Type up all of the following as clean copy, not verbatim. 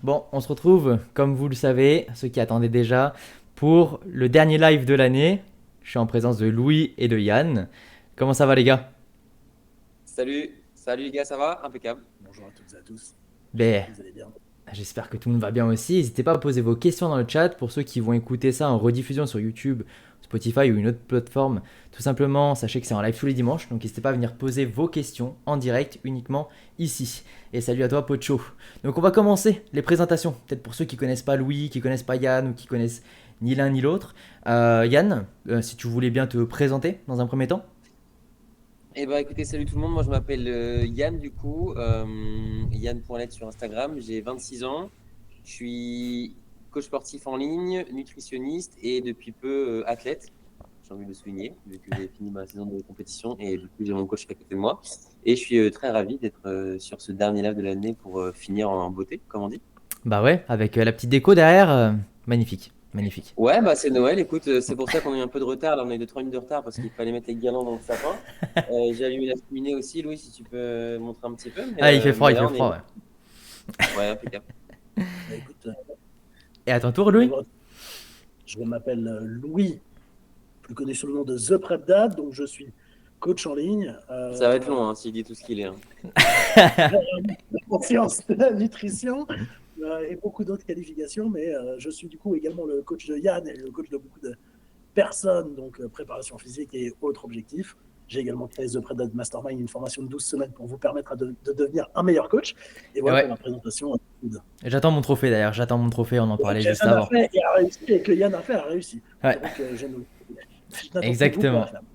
Bon, on se retrouve, comme vous le savez, ceux qui attendaient déjà, pour le dernier live de l'année. Je suis en présence de Louis et de Yann. Comment ça va les gars? Salut les gars, ça va? Impeccable. Bonjour à toutes et à tous. J'espère Ben, que vous allez bien. j'espère que tout le monde va bien aussi. N'hésitez pas à poser vos questions dans le chat pour ceux qui vont écouter ça en rediffusion sur YouTube, Spotify ou une autre plateforme. Tout simplement, sachez que c'est en live tous les dimanches, donc n'hésitez pas à venir poser vos questions en direct uniquement ici. Et salut à toi Pocho. Donc on va commencer les présentations. Peut-être pour ceux qui connaissent pas Louis, qui connaissent pas Yann ou qui connaissent ni l'un ni l'autre. Yann, si tu voulais bien te présenter dans un premier temps. Eh ben écoutez, salut tout le monde. Moi je m'appelle Yann du coup, Yann.net sur Instagram. J'ai 26 ans. Je suis coach sportif en ligne, nutritionniste et depuis peu athlète. J'ai envie de le souligner, vu que j'ai fini ma saison de compétition et du coup j'ai mon coach à côté de moi. Et je suis très ravi d'être sur ce dernier live de l'année pour finir en beauté, comme on dit. Bah ouais, avec la petite déco derrière, magnifique, magnifique. Ouais, bah c'est Noël. Écoute, c'est pour ça qu'on a eu un peu de retard. Là, on a eu 2-3 minutes de retard parce qu'il fallait mettre les guirlandes dans le sapin. J'ai allumé la cheminée aussi, Louis, si tu peux montrer un petit peu. Ah, il fait froid, Mais il fait là, on est. froid, ouais. Ouais, impeccable. Bah, écoute, Et à ton tour, Louis? d'abord, je m'appelle Louis, plus connu sous le nom de The Prep Dad, donc je suis coach en ligne Ça va être long, hein, s'il dit tout ce qu'il est, hein. en sciences de la nutrition et beaucoup d'autres qualifications, mais je suis du coup également le coach de Yann et le coach de beaucoup de personnes, donc préparation physique et autres objectifs. J'ai également créé The Prep Dad Mastermind, une formation de 12 semaines pour vous permettre de devenir un meilleur coach. Et Et voilà pour ouais, ma présentation. j'attends mon trophée d'ailleurs, j'attends mon trophée, on en parlait Que juste Yann a avant. fait et a réussi et que Yann a fait a réussi. Ouais, Donc je n'attends plus que vous pour la exactement. flamme.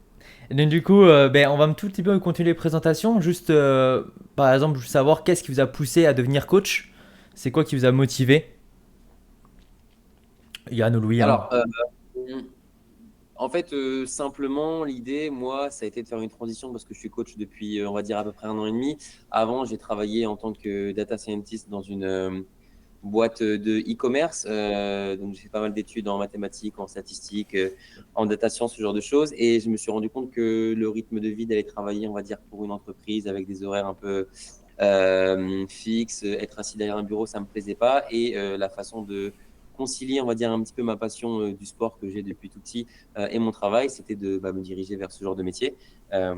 Et donc du coup, ben, on va un tout petit peu continuer les présentations, juste par exemple, savoir qu'est-ce qui vous a poussé à devenir coach. C'est quoi qui vous a motivé? Yann ou Louis, hein. Alors, en fait, simplement, l'idée, moi, ça a été de faire une transition parce que je suis coach depuis, on va dire, à peu près 1 an et demi. Avant, j'ai travaillé en tant que data scientist dans une boîte de e-commerce. Donc, j'ai fait pas mal d'études en mathématiques, en statistiques, en data science, ce genre de choses. Et je me suis rendu compte que le rythme de vie d'aller travailler, on va dire, pour une entreprise avec des horaires un peu fixes, être assis derrière un bureau, ça me plaisait pas. Et la façon de concilier, on va dire, un petit peu ma passion du sport que j'ai depuis tout petit et mon travail, c'était de me diriger vers ce genre de métier. Euh,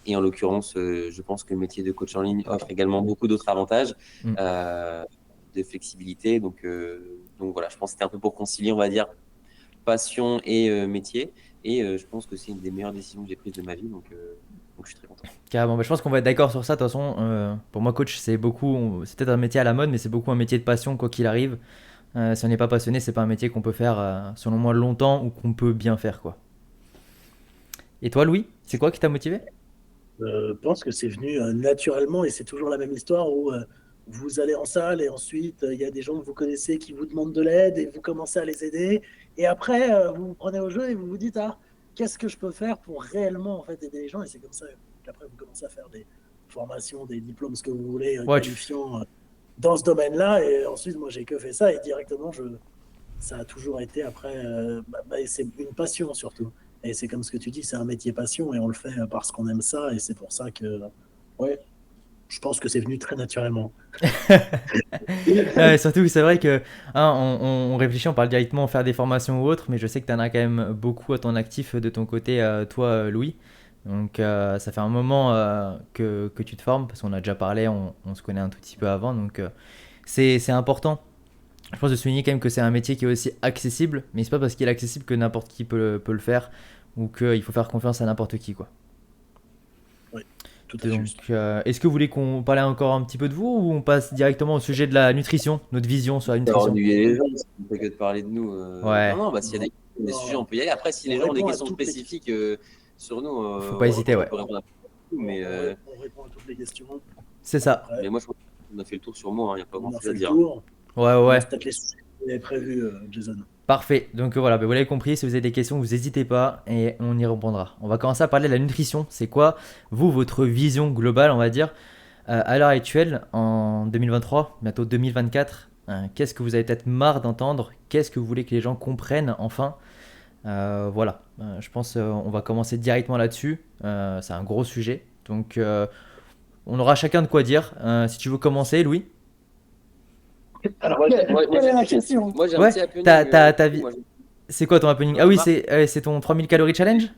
et en l'occurrence, je pense que le métier de coach en ligne offre également beaucoup d'autres avantages. Mm. Euh, de flexibilité. Donc voilà, je pense que c'était un peu pour concilier, on va dire, passion et métier. Et je pense que c'est une des meilleures décisions que j'ai prises de ma vie. Donc je suis très content. Carrément, ben, je pense qu'on va être d'accord sur ça. De toute façon, pour moi, coach, c'est peut-être un métier à la mode, mais c'est beaucoup un métier de passion, quoi qu'il arrive. Si on n'est pas passionné, c'est pas un métier qu'on peut faire, selon moi, longtemps ou qu'on peut bien faire, quoi. Et toi, Louis, c'est quoi qui t'a motivé? Je pense que c'est venu naturellement et c'est toujours la même histoire où vous allez en salle et ensuite il y a des gens que vous connaissez qui vous demandent de l'aide et vous commencez à les aider. Et après, vous vous prenez au jeu et vous vous dites, ah, qu'est-ce que je peux faire pour réellement en fait, aider les gens? Et c'est comme ça qu'après vous commencez à faire des formations, des diplômes, ce que vous voulez, Ouais, qualifiants dans ce domaine-là. Et ensuite, moi, j'ai que fait ça et directement, ça a toujours été après, c'est une passion surtout. Et c'est comme ce que tu dis, c'est un métier passion et on le fait parce qu'on aime ça. Et c'est pour ça que, ouais, je pense que c'est venu très naturellement. Ouais, surtout que c'est vrai que hein, on réfléchit, on parle directement faire des formations ou autre, mais je sais que tu en as quand même beaucoup à ton actif de ton côté, toi, Louis. Donc ça fait un moment que tu te formes, parce qu'on a déjà parlé, on se connaît un tout petit peu avant, donc c'est important. Je pense de souligner quand même que c'est un métier qui est aussi accessible, mais c'est pas parce qu'il est accessible que n'importe qui peut le faire, ou qu'il faut faire confiance à n'importe qui, quoi. Oui, tout à fait Donc, juste. est-ce que vous voulez qu'on parle encore un petit peu de vous ou on passe directement au sujet de la nutrition, notre vision sur la Ça va nutrition? ennuyer les gens, si on ne fait que de parler de nous. Non, Ouais, non, bah, s'il y a des sujets, on Non, peut y aller. Après, si on les gens ont des répond à questions toutes les questions. spécifiques sur nous, faut pas hésiter, on ouais. peut répondre à tout. On répond à toutes les questions. C'est ça. Mais Après, moi, je pense qu'on a fait le tour sur moi, il n'y a pas on a grand-chose à fait le dire. tour. Ouais, Il ouais, reste peut-être les sujets que vous avez prévus, Jason. parfait. Donc voilà, ben, vous l'avez compris, si vous avez des questions, vous n'hésitez pas et on y répondra. On va commencer à parler de la nutrition. C'est quoi, vous, votre vision globale, on va dire, à l'heure actuelle, en 2023, bientôt 2024, qu'est-ce que vous avez peut-être marre d'entendre? Qu'est-ce que vous voulez que les gens comprennent enfin? Voilà. Je pense on va commencer directement là-dessus. C'est un gros sujet. Donc on aura chacun de quoi dire. Si tu veux commencer, Louis. Alors, Moi, quelle est la question? moi, j'ai un Ouais, petit happening. t'as Du coup, vu. C'est quoi ton happening? j'en Ah ai oui, marre, c'est ton 3000 calories challenge?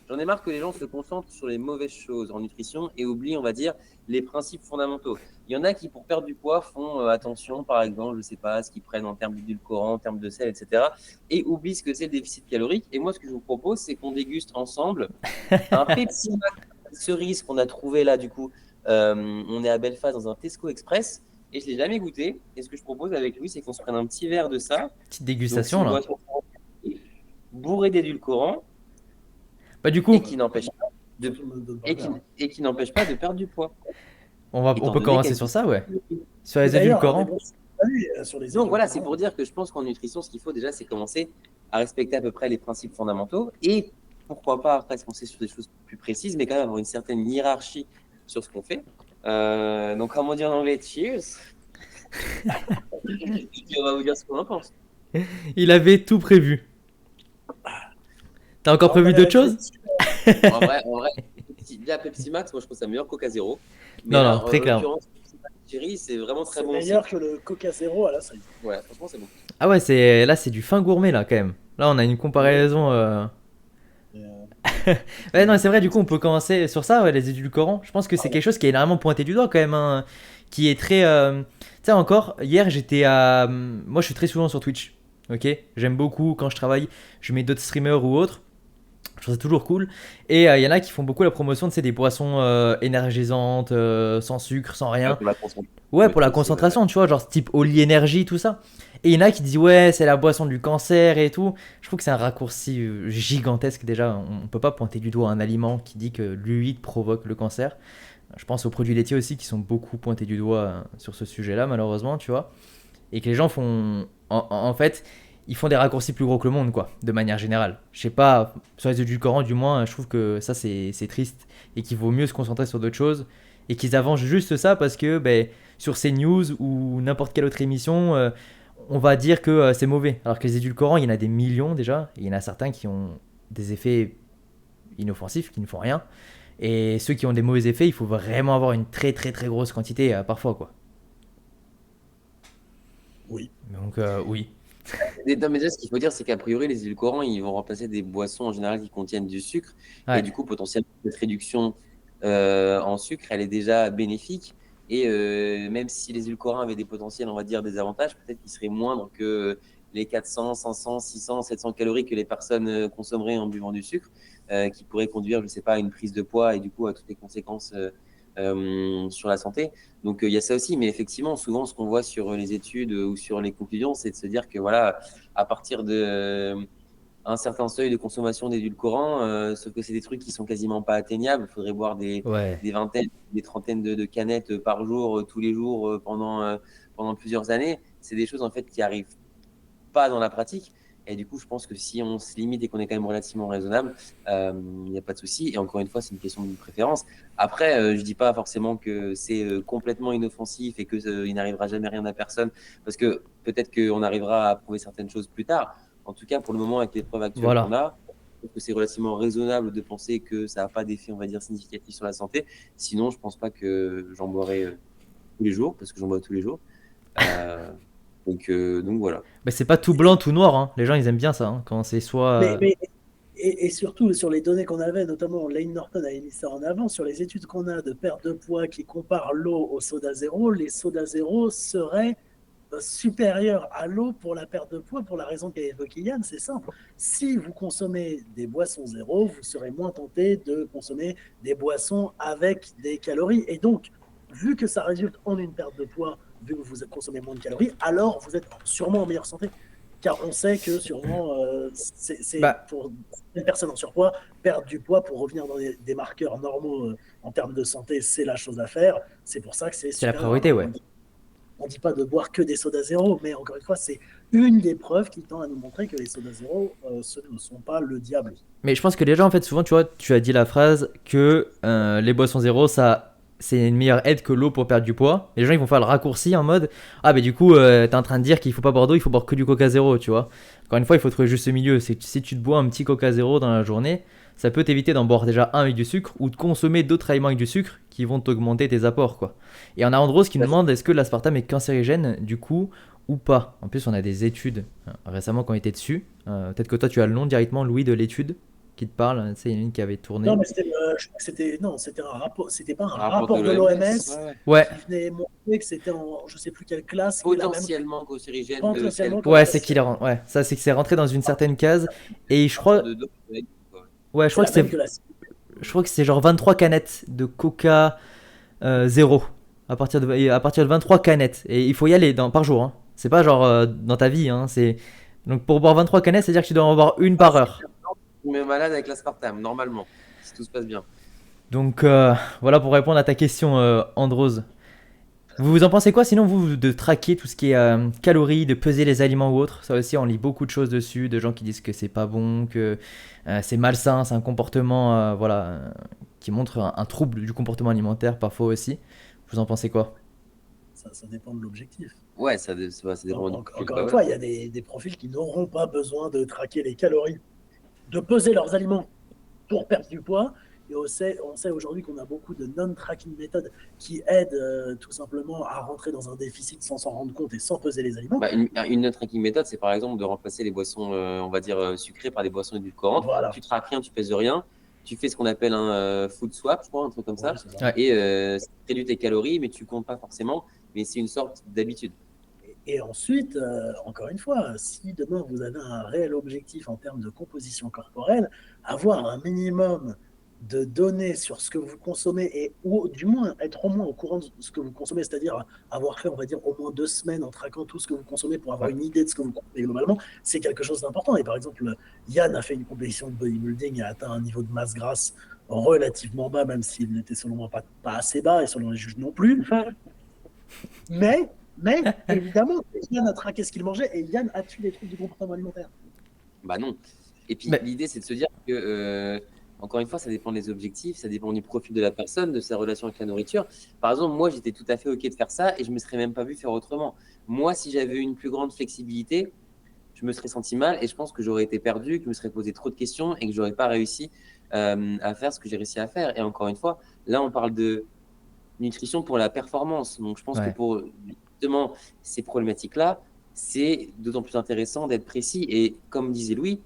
j'en ai marre que les gens se concentrent sur les mauvaises choses en nutrition et oublient, on va dire, les principes fondamentaux. Il y en a qui, pour perdre du poids, font attention, par exemple, je sais pas, ce qu'ils prennent en termes d'édulcorants, en termes de sel, etc. Et oublient ce que c'est le déficit calorique. Et moi, ce que je vous propose, c'est qu'on déguste ensemble un Pepsi Max cerise qu'on a trouvé là, du coup. On est à Belfast dans un Tesco Express et je ne l'ai jamais goûté. Et ce que je propose avec lui, c'est qu'on se prenne un petit verre de ça. Petite Donc, c'est dégustation une là. boisson bourrée d'édulcorants Bah du et coup, qui n'empêche pas de, Surtout, me donne pas et peur, qui, hein. et qui n'empêche pas de perdre du poids, on étant peut donné commencer qu'elle sur est. ça, ouais. Sur Et les d'ailleurs, un des édulcorants. bons allez, sur les Donc voilà, c'est pour édulcorants. dire que je pense qu'en nutrition, ce qu'il faut déjà, c'est commencer à respecter à peu près les principes fondamentaux et pourquoi pas après se penser sur des choses plus précises, mais quand même avoir une certaine hiérarchie sur ce qu'on fait. Donc, comme on dit en anglais, cheers. Et puis, on va vous dire ce qu'on en pense. Il avait tout prévu. T'as encore Alors, on prévu allait d'autres choses? rester En vrai, déjà Pepsi Max, moi je trouve ça meilleur que Coca Zéro. Mais Non, là, non, en très clair. l'occurrence, Pepsi Max Cherry, c'est vraiment très c'est bon aussi. meilleur que le Coca Zéro à la cerise. Ouais, franchement, c'est bon. Ah ouais, là c'est du fin gourmet là quand même. Là on a une comparaison. Et, Ouais, non, c'est vrai, du coup on peut commencer sur ça, ouais, les édulcorants. Je pense que c'est quelque chose qui est énormément pointé du doigt quand même, hein, qui est très. Tu sais, encore, hier j'étais à. Moi je suis très souvent sur Twitch, ok? J'aime beaucoup quand je travaille, je mets d'autres streamers ou autres. Je trouve ça toujours cool. Et il y en a qui font beaucoup la promotion de des boissons énergisantes, sans sucre, sans Ouais, rien. pour la consommation. Ouais, pour la Aussi, ouais. concentration, tu vois, genre type Oli Energy, tout ça. Et il y en a qui disent, ouais, c'est la boisson du cancer et tout. Je trouve que c'est un raccourci gigantesque déjà. On peut pas pointer du doigt un aliment qui dit que l'huile provoque le cancer. Je pense aux produits laitiers aussi qui sont beaucoup pointés du doigt sur ce sujet-là, malheureusement, tu vois. Et que les gens font. En fait, ils font des raccourcis plus gros que le monde, quoi, de manière générale. Je sais pas, sur les édulcorants, du moins, je trouve que ça, c'est triste. Et qu'il vaut mieux se concentrer sur d'autres choses. Et qu'ils avancent juste ça parce que, ben, sur CNews ou n'importe quelle autre émission, on va dire que c'est mauvais. Alors que les édulcorants, il y en a des millions déjà. Et il y en a certains qui ont des effets inoffensifs, qui ne font rien. Et ceux qui ont des mauvais effets, il faut vraiment avoir une très très très grosse quantité parfois, quoi. oui. Donc, oui. Non, mais déjà, ce qu'il faut dire, c'est qu'a priori, les édulcorants, ils vont remplacer des boissons en général qui contiennent du sucre. Et Ouais. du coup, potentiellement, cette réduction en sucre, elle est déjà bénéfique. Et même si les édulcorants avaient des potentiels, on va dire, des avantages, peut-être qu'ils seraient moindres que les 400, 500, 600, 700 calories que les personnes consommeraient en buvant du sucre, qui pourraient conduire, je ne sais pas, à une prise de poids et du coup à toutes les conséquences sur la santé. Donc il y a ça aussi, mais effectivement, souvent ce qu'on voit sur les études ou sur les conclusions, c'est de se dire que voilà, à partir de un certain seuil de consommation d'édulcorants, sauf que c'est des trucs qui sont quasiment pas atteignables. Il faudrait boire Ouais. des vingtaines, des trentaines de canettes par jour, tous les jours, pendant plusieurs années. C'est des choses en fait qui arrivent pas dans la pratique. Et du coup, je pense que si on se limite et qu'on est quand même relativement raisonnable, il n'y a pas de souci. Et encore une fois, c'est une question de préférence. Après, je dis pas forcément que c'est complètement inoffensif et qu'il n'arrivera jamais rien à personne, parce que peut-être qu'on arrivera à prouver certaines choses plus tard. En tout cas, pour le moment, avec les preuves actuelles qu'on Voilà. a, je trouve que c'est relativement raisonnable de penser que ça n'a pas d'effet, on va dire, significatif sur la santé. Sinon, je pense pas que j'en boirais tous les jours, parce que j'en bois tous les jours. Euh, donc voilà. Bah, c'est pas tout blanc, tout noir, hein. Les gens, ils aiment bien ça, hein, quand c'est soit. Mais et surtout sur les données qu'on avait, notamment Lane Norton avait mis ça en avant, sur les études qu'on a de perte de poids qui comparent l'eau au soda zéro, les sodas zéro seraient supérieurs à l'eau pour la perte de poids, pour la raison qu'a évoqué Yann, c'est simple. Si vous consommez des boissons zéro, vous serez moins tenté de consommer des boissons avec des calories. Et donc, vu que ça résulte en une perte de poids, vu que vous consommez moins de calories, alors vous êtes sûrement en meilleure santé. Car on sait que sûrement, c'est Bah, pour une personne en surpoids, perdre du poids pour revenir dans des marqueurs normaux en termes de santé, c'est la chose à faire. C'est pour ça que c'est c'est la super. priorité, ouais. On ne dit pas de boire que des sodas zéro, mais encore une fois, c'est une des preuves qui tend à nous montrer que les sodas zéro ce ne sont pas le diable. Mais je pense que les gens, en fait, souvent, tu vois, tu as dit la phrase que les boissons zéro, ça c'est une meilleure aide que l'eau pour perdre du poids. Et les gens ils vont faire le raccourci en mode ah bah du coup t'es en train de dire qu'il faut pas boire d'eau, il faut boire que du Coca zéro, tu vois. Encore une fois, il faut trouver juste ce milieu. C'est que si tu te bois un petit Coca zéro dans la journée, ça peut t'éviter d'en boire déjà un avec du sucre ou de consommer d'autres aliments avec du sucre qui vont t'augmenter tes apports quoi. Et on a Andros qui nous demande est-ce que l'aspartame est cancérigène du coup ou pas. En plus on a des études récemment qui ont été dessus. Peut-être que toi tu as le nom directement Louis de l'étude qui te parle. Tu sais, il y en a une qui avait tourné. Non, mais je crois que c'était non, c'était un rapport, c'était pas un Un rapport rapport de de l'OMS. l'OMS Ouais, qui venait montrer que c'était en je sais plus quelle classe, mais la même Potentiellement cancérigène de potentiellement quelques ouais, comme c'est qu'il est ouais, ça c'est que c'est rentré dans une certaine case et je à partir crois de doses, quoi. ouais, je c'est crois la que c'est même que la je crois que c'est genre 23 canettes de Coca zéro à partir de 23 canettes et il faut y aller par jour hein. C'est pas genre dans ta vie hein, c'est donc pour boire 23 canettes, c'est-à-dire que tu dois en boire une par heure. On met malade avec l'aspartame, normalement, si tout se passe bien. Donc voilà pour répondre à ta question Androse. Vous en pensez quoi sinon vous de traquer tout ce qui est calories, de peser les aliments ou autre? Ça aussi on lit beaucoup de choses dessus, de gens qui disent que c'est pas bon, que c'est malsain, c'est un comportement voilà qui montre un trouble du comportement alimentaire parfois aussi. Vous en pensez quoi? ça dépend de l'objectif. Ouais, ça dépend du profil, Encore bah une ouais. fois, il y a des profils qui n'auront pas besoin de traquer les calories, de peser leurs aliments pour perdre du poids. Et on sait aujourd'hui qu'on a beaucoup de non-tracking méthodes qui aident tout simplement à rentrer dans un déficit sans s'en rendre compte et sans peser les aliments. Bah, une tracking méthode, c'est par exemple de remplacer les boissons, on va dire, sucrées par des boissons édulcorantes. Voilà. Tu traques rien, tu pèses rien. Tu fais ce qu'on appelle un food swap, je crois, un truc comme ça. Ouais, c'est ça. Ouais. Et ça réduit tes calories, mais tu comptes pas forcément. Mais c'est une sorte d'habitude. Et ensuite, encore une fois, si demain vous avez un réel objectif en termes de composition corporelle, avoir un minimum de données sur ce que vous consommez et ou du moins être au moins au courant de ce que vous consommez, c'est-à-dire avoir fait, on va dire, au moins 2 semaines en traquant tout ce que vous consommez pour avoir Ouais. une idée de ce que vous consommez globalement, c'est quelque chose d'important. Et par exemple, Yann a fait une compétition de bodybuilding et a atteint un niveau de masse grasse relativement bas, même s'il n'était selon moi pas assez bas et selon les juges non plus. Mais évidemment, Yann a traqué ce qu'il mangeait et Yann a tué les trucs du comportement alimentaire. Bah non. Et puis Mais- l'idée, c'est de se dire que, encore une fois, ça dépend des objectifs, ça dépend du profil de la personne, de sa relation avec la nourriture. Par exemple, moi, j'étais tout à fait OK de faire ça et je me serais même pas vu faire autrement. Moi, si j'avais eu une plus grande flexibilité, je me serais senti mal et je pense que j'aurais été perdu, que je me serais posé trop de questions et que j'aurais pas réussi à faire ce que j'ai réussi à faire. Et encore une fois, là, on parle de nutrition pour la performance. Donc, je pense Ouais. que pour justement ces problématiques-là, c'est d'autant plus intéressant d'être précis. Et comme disait Louis,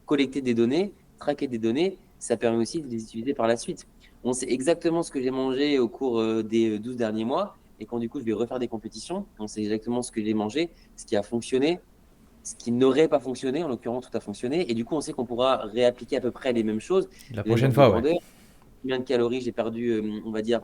collecter des données, traquer des données, ça permet aussi de les utiliser par la suite. On sait exactement ce que j'ai mangé au cours des 12 derniers mois. Et quand du coup, je vais refaire des compétitions, on sait exactement ce que j'ai mangé, ce qui a fonctionné, ce qui n'aurait pas fonctionné. En l'occurrence, tout a fonctionné. Et du coup, on sait qu'on pourra réappliquer à peu près les mêmes choses. La les prochaine mêmes fois, ouais. grandeurs, combien de calories j'ai perdu, on va dire,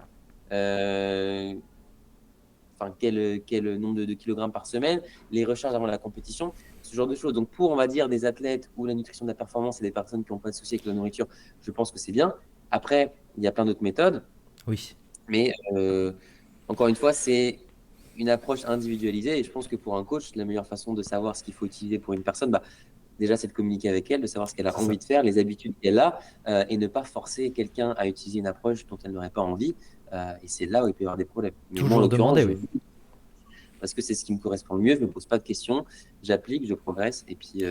enfin, quel nombre de kilogrammes par semaine, les recharges avant la compétition, ce genre de choses. Donc, pour, on va dire, des athlètes ou la nutrition de la performance et des personnes qui n'ont pas de souci avec la nourriture, je pense que c'est bien. Après, il y a plein d'autres méthodes, Oui. mais encore une fois, c'est une approche individualisée. Et je pense que pour un coach, la meilleure façon de savoir ce qu'il faut utiliser pour une personne, bah, déjà, c'est de communiquer avec elle, de savoir ce qu'elle a C'est ça. envie de faire, les habitudes qu'elle a, et ne pas forcer quelqu'un à utiliser une approche dont elle n'aurait pas envie. Et c'est là où il peut y avoir des problèmes. Mais moi, en Toujours l'occurrence, demander, oui. parce que c'est ce qui me correspond le mieux, je me pose pas de questions, j'applique, je progresse, et puis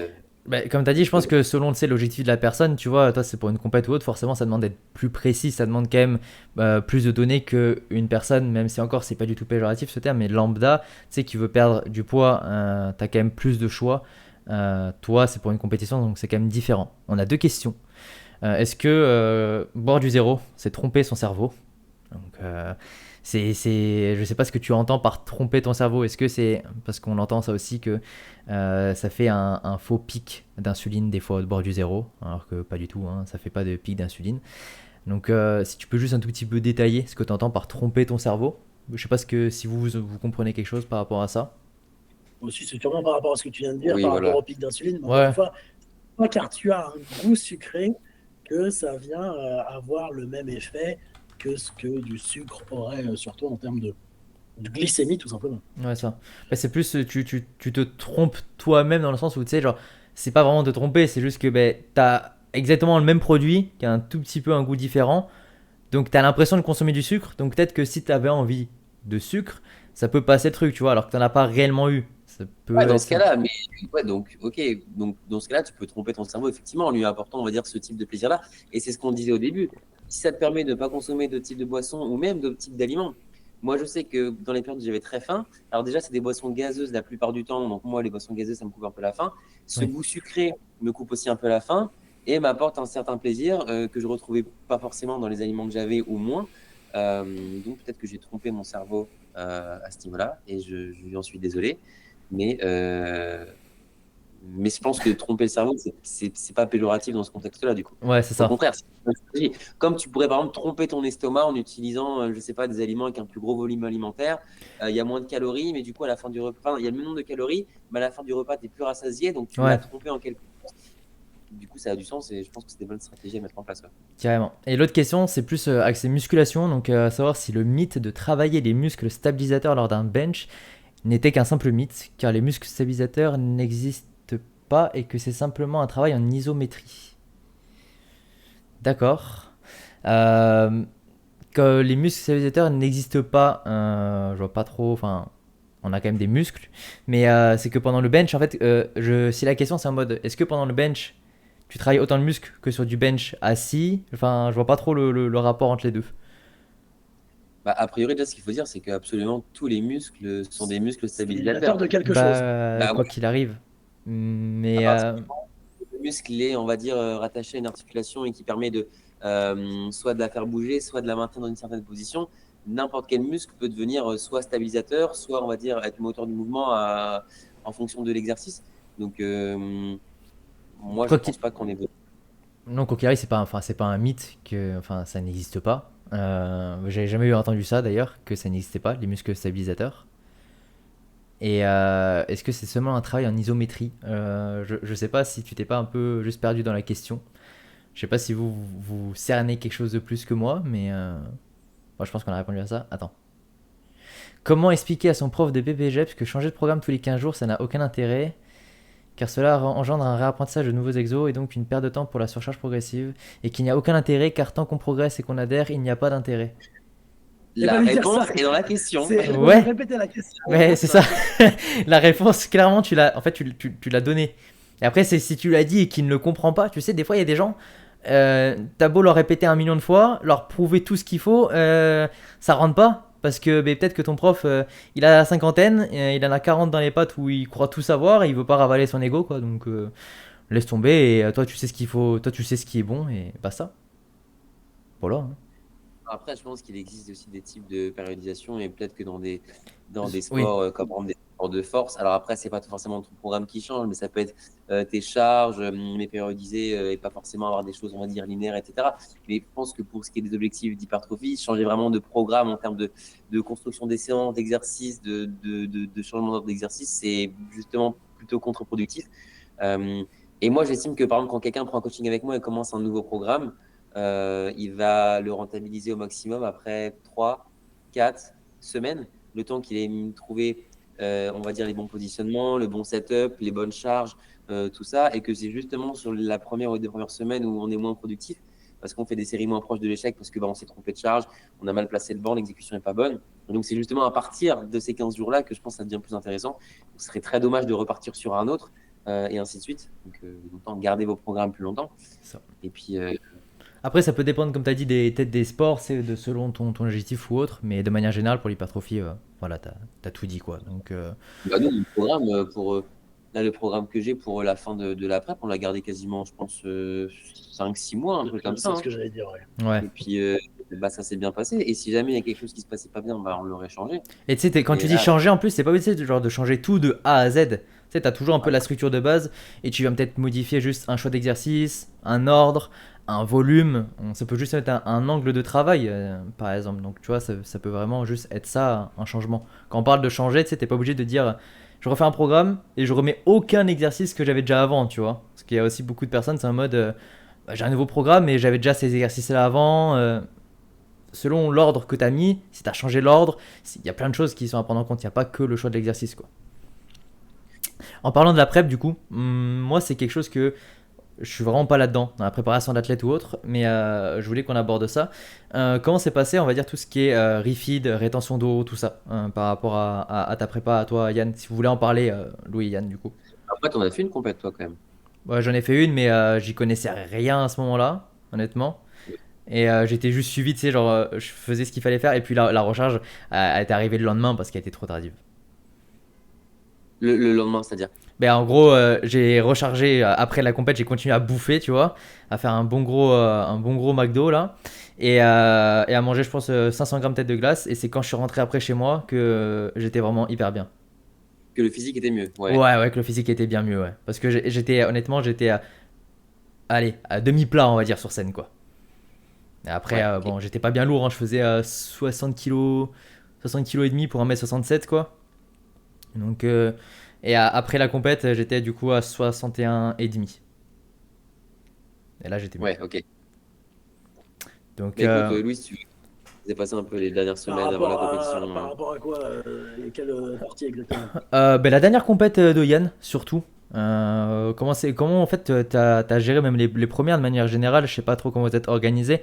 Bah, comme tu as dit, je pense que selon tu sais, l'objectif de la personne, tu vois, toi c'est pour une compète ou autre, forcément ça demande d'être plus précis, ça demande quand même plus de données qu'une personne, même si encore c'est pas du tout péjoratif ce terme, mais lambda, tu sais, qui veut perdre du poids, tu as quand même plus de choix. Toi c'est pour une compétition, donc c'est quand même différent. On a deux questions. Est-ce que boire du zéro, c'est tromper son cerveau? Donc, je sais pas ce que tu entends par tromper ton cerveau. Est-ce que c'est parce qu'on entend ça aussi que ça fait un faux pic d'insuline des fois au bord du zéro, alors que pas du tout, hein, ça fait pas de pic d'insuline. Donc si tu peux juste un tout petit peu détailler ce que tu entends par tromper ton cerveau. Je sais pas si vous comprenez quelque chose par rapport à ça. Aussi, c'est sûrement par rapport à ce que tu viens de dire, Oui, par voilà. rapport au pic d'insuline. Mais Ouais. encore une fois, pas car tu as un goût sucré que ça vient avoir le même effet que ce que du sucre aurait sur toi en termes de glycémie, tout simplement. Ouais, ça. Bah, c'est plus, tu te trompes toi-même dans le sens où, tu sais, genre, c'est pas vraiment te tromper, c'est juste que ben, t'as exactement le même produit, qui a un tout petit peu un goût différent. Donc tu as l'impression de consommer du sucre. Donc peut-être que si tu avais envie de sucre, ça peut passer le truc, tu vois, alors que tu n'en as pas réellement eu. Ça peut Ouais, dans être ce ça. cas-là, mais ouais, donc, ok, donc dans ce cas-là, tu peux tromper ton cerveau effectivement en lui apportant, on va dire, ce type de plaisir-là. Et c'est ce qu'on disait au début. Si ça te permet de ne pas consommer d'autres types de boissons ou même d'autres types d'aliments. Moi, je sais que dans les périodes où j'avais très faim, alors déjà, c'est des boissons gazeuses la plupart du temps. Donc, moi, les boissons gazeuses, ça me coupe un peu la faim. Ce Oui. goût sucré me coupe aussi un peu la faim et m'apporte un certain plaisir que je retrouvais pas forcément dans les aliments que j'avais ou moins. Donc, peut-être que j'ai trompé mon cerveau à ce niveau-là et je lui en suis désolé. Mais, euh, mais je pense que tromper le cerveau, c'est pas péjoratif dans ce contexte-là, du coup. Ouais, c'est Au ça. contraire, c'est une stratégie. Comme tu pourrais, par exemple, tromper ton estomac en utilisant, je sais pas, des aliments avec un plus gros volume alimentaire. Il y a moins de calories, mais du coup, à la fin du repas, enfin, il y a le même nombre de calories, mais à la fin du repas, tu es plus rassasié, donc tu l'as Ouais, trompé en quelque sorte. Du coup, ça a du sens et je pense que c'est des bonnes stratégies à mettre en place. Ouais. carrément. Et l'autre question, c'est plus axé musculation. Donc, à savoir si le mythe de travailler les muscles stabilisateurs lors d'un bench n'était qu'un simple mythe, car les muscles stabilisateurs n'existent pas et que c'est simplement un travail en isométrie. D'accord. Euh, que les muscles stabilisateurs n'existent pas, je vois pas trop, enfin, on a quand même des muscles, mais c'est que pendant le bench, en fait, si la question c'est en mode, est-ce que pendant le bench, tu travailles autant de muscles que sur du bench assis? Enfin, je vois pas trop le rapport entre les deux. Bah, a priori, déjà, ce qu'il faut dire, c'est qu'absolument tous les muscles sont des muscles Stabilisateur stabilisateurs. de quelque chose. Bah, Bah, quoi ouais, qu'il arrive. à Mais partir le muscle est, on va dire, rattaché à une articulation et qui permet de soit de la faire bouger, soit de la maintenir dans une certaine position. N'importe quel muscle peut devenir soit stabilisateur, soit, on va dire, être moteur du mouvement en fonction de l'exercice. Donc, moi, je quoi qu'il pense pas qu'on ait. non, quoi qu'il arrive, c'est pas un mythe que, enfin, ça n'existe pas. J'avais jamais eu entendu ça d'ailleurs, que ça n'existait pas, les muscles stabilisateurs. Et est-ce que c'est seulement un travail en isométrie? Je sais pas si tu t'es pas un peu juste perdu dans la question. Je sais pas si vous cernez quelque chose de plus que moi, mais moi je pense qu'on a répondu à ça. Attends. Comment expliquer à son prof de BPGEPS que changer de programme tous les 15 jours ça n'a aucun intérêt, car cela engendre un réapprentissage de nouveaux exos et donc une perte de temps pour la surcharge progressive, et qu'il n'y a aucun intérêt car tant qu'on progresse et qu'on adhère, il n'y a pas d'intérêt. Et pas La lui dire ça. réponse est dans la question. Non, mais Ouais, répétez la question. ouais, c'est ça. La réponse, clairement, en fait, tu l'as donnée. Et après, c'est si tu l'as dit et qu'il ne le comprend pas. Tu sais, des fois, il y a des gens, t'as beau leur répéter 1 million de fois, leur prouver tout ce qu'il faut, ça rentre pas. Parce que peut-être que ton prof, il a la cinquantaine, il en a 40 dans les pattes où il croit tout savoir et il veut pas ravaler son ego, quoi. Donc, laisse tomber et toi, tu sais ce qu'il faut, toi, tu sais ce qui est bon et basta. Voilà, hein. Après, je pense qu'il existe aussi des types de périodisation et peut-être que dans des Oui, sports comme par exemple des sports de force, alors après, c'est pas forcément ton programme qui change, mais ça peut être tes charges, mais périodiser et pas forcément avoir des choses, on va dire, linéaires, etc. Mais je pense que pour ce qui est des objectifs d'hypertrophie, changer vraiment de programme en termes de construction des séances, d'exercices, de changement d'ordre d'exercice, c'est justement plutôt contre-productif. Euh, et moi, j'estime que par exemple, quand quelqu'un prend un coaching avec moi et commence un nouveau programme, il va le rentabiliser au maximum après 3, 4 semaines, le temps qu'il ait trouvé, on va dire, les bons positionnements, le bon setup, les bonnes charges, tout ça, et que c'est justement sur la première ou les 2 premières semaines où on est moins productif, parce qu'on fait des séries moins proches de l'échec, parce que on s'est trompé de charge, on a mal placé le banc, l'exécution n'est pas bonne. Et donc c'est justement à partir de ces 15 jours-là que je pense que ça devient plus intéressant. Donc, ce serait très dommage de repartir sur un autre, et ainsi de suite. Donc, autant garder vos programmes plus longtemps. c'est ça. Et puis, Après, ça peut dépendre, comme tu as dit, peut-être des sports, c'est selon ton objectif ou autre, mais de manière générale, pour l'hypertrophie, voilà, t'as tout dit, quoi. Donc, bah nous, le programme, là, le programme que j'ai pour la fin de la prep, on l'a gardé quasiment, je pense, 5, 6 mois, un truc comme ça. C'est ce que j'allais dire, ouais. ouais. Et puis, bah, ça s'est bien passé. Et si jamais il y a quelque chose qui se passait pas bien, bah, on l'aurait changé. Et tu sais, quand Mais tu dis là, changer, en plus, c'est pas obligé genre, de changer tout de A à Z. Tu sais, t'as toujours un peu la structure de base, et tu vas peut-être modifier juste un choix d'exercice, un ordre, un volume. Ça peut juste être un angle de travail, par exemple. Donc, tu vois, ça peut vraiment juste être ça, un changement. Quand on parle de changer, tu sais, t'es pas obligé de dire je refais un programme et je remets aucun exercice que j'avais déjà avant, tu vois. Parce qu'il y a aussi beaucoup de personnes, c'est en mode bah, j'ai un nouveau programme, mais j'avais déjà ces exercices-là avant. Selon l'ordre que tu as mis, si tu as changé l'ordre, il y a plein de choses qui sont à prendre en compte. Il n'y a pas que le choix de l'exercice, quoi. En parlant de la prep, du coup, moi, c'est quelque chose que je suis vraiment pas là-dedans, dans la préparation d'athlète ou autre, mais je voulais qu'on aborde ça. Comment s'est passé, on va dire, tout ce qui est refeed, rétention d'eau, tout ça, par rapport à ta prépa, à toi, Yann, si vous voulez en parler, Louis et Yann, du coup. Après, t'en as fait une compète, toi, quand même. Ouais, j'en ai fait une, mais j'y connaissais rien à ce moment-là, honnêtement. Et j'étais juste suivi, tu sais, genre, je faisais ce qu'il fallait faire, et puis la recharge elle est arrivée le lendemain parce qu'elle était trop tardive. Le lendemain, c'est-à-dire. Ben, en gros, j'ai rechargé après la compète, j'ai continué à bouffer, tu vois, à faire un bon gros McDo là, et à manger, je pense, 500 grammes tête de glace. Et c'est quand je suis rentré après chez moi que j'étais vraiment hyper bien. Que le physique était mieux, ouais. Ouais, ouais, que le physique était bien mieux, ouais. Parce que j'étais, honnêtement, j'étais, allez, à demi-plat, on va dire, sur scène, quoi. Et après, Ouais, ok. bon, j'étais pas bien lourd, hein, je faisais 60 kilos, 60 kilos et demi pour 1m67, quoi. Donc, après la compète, j'étais du coup à 61 et demi. Et là, j'étais mieux. Ouais, ok. Donc, Bah écoute, Louis, si tu veux passer un peu les dernières semaines avant la compétition. Par rapport à quoi et quelle partie exactement? ben, la dernière compète de Yann, surtout. Comment en fait t'as géré même les premières de manière générale, je sais pas trop comment vous êtes organisé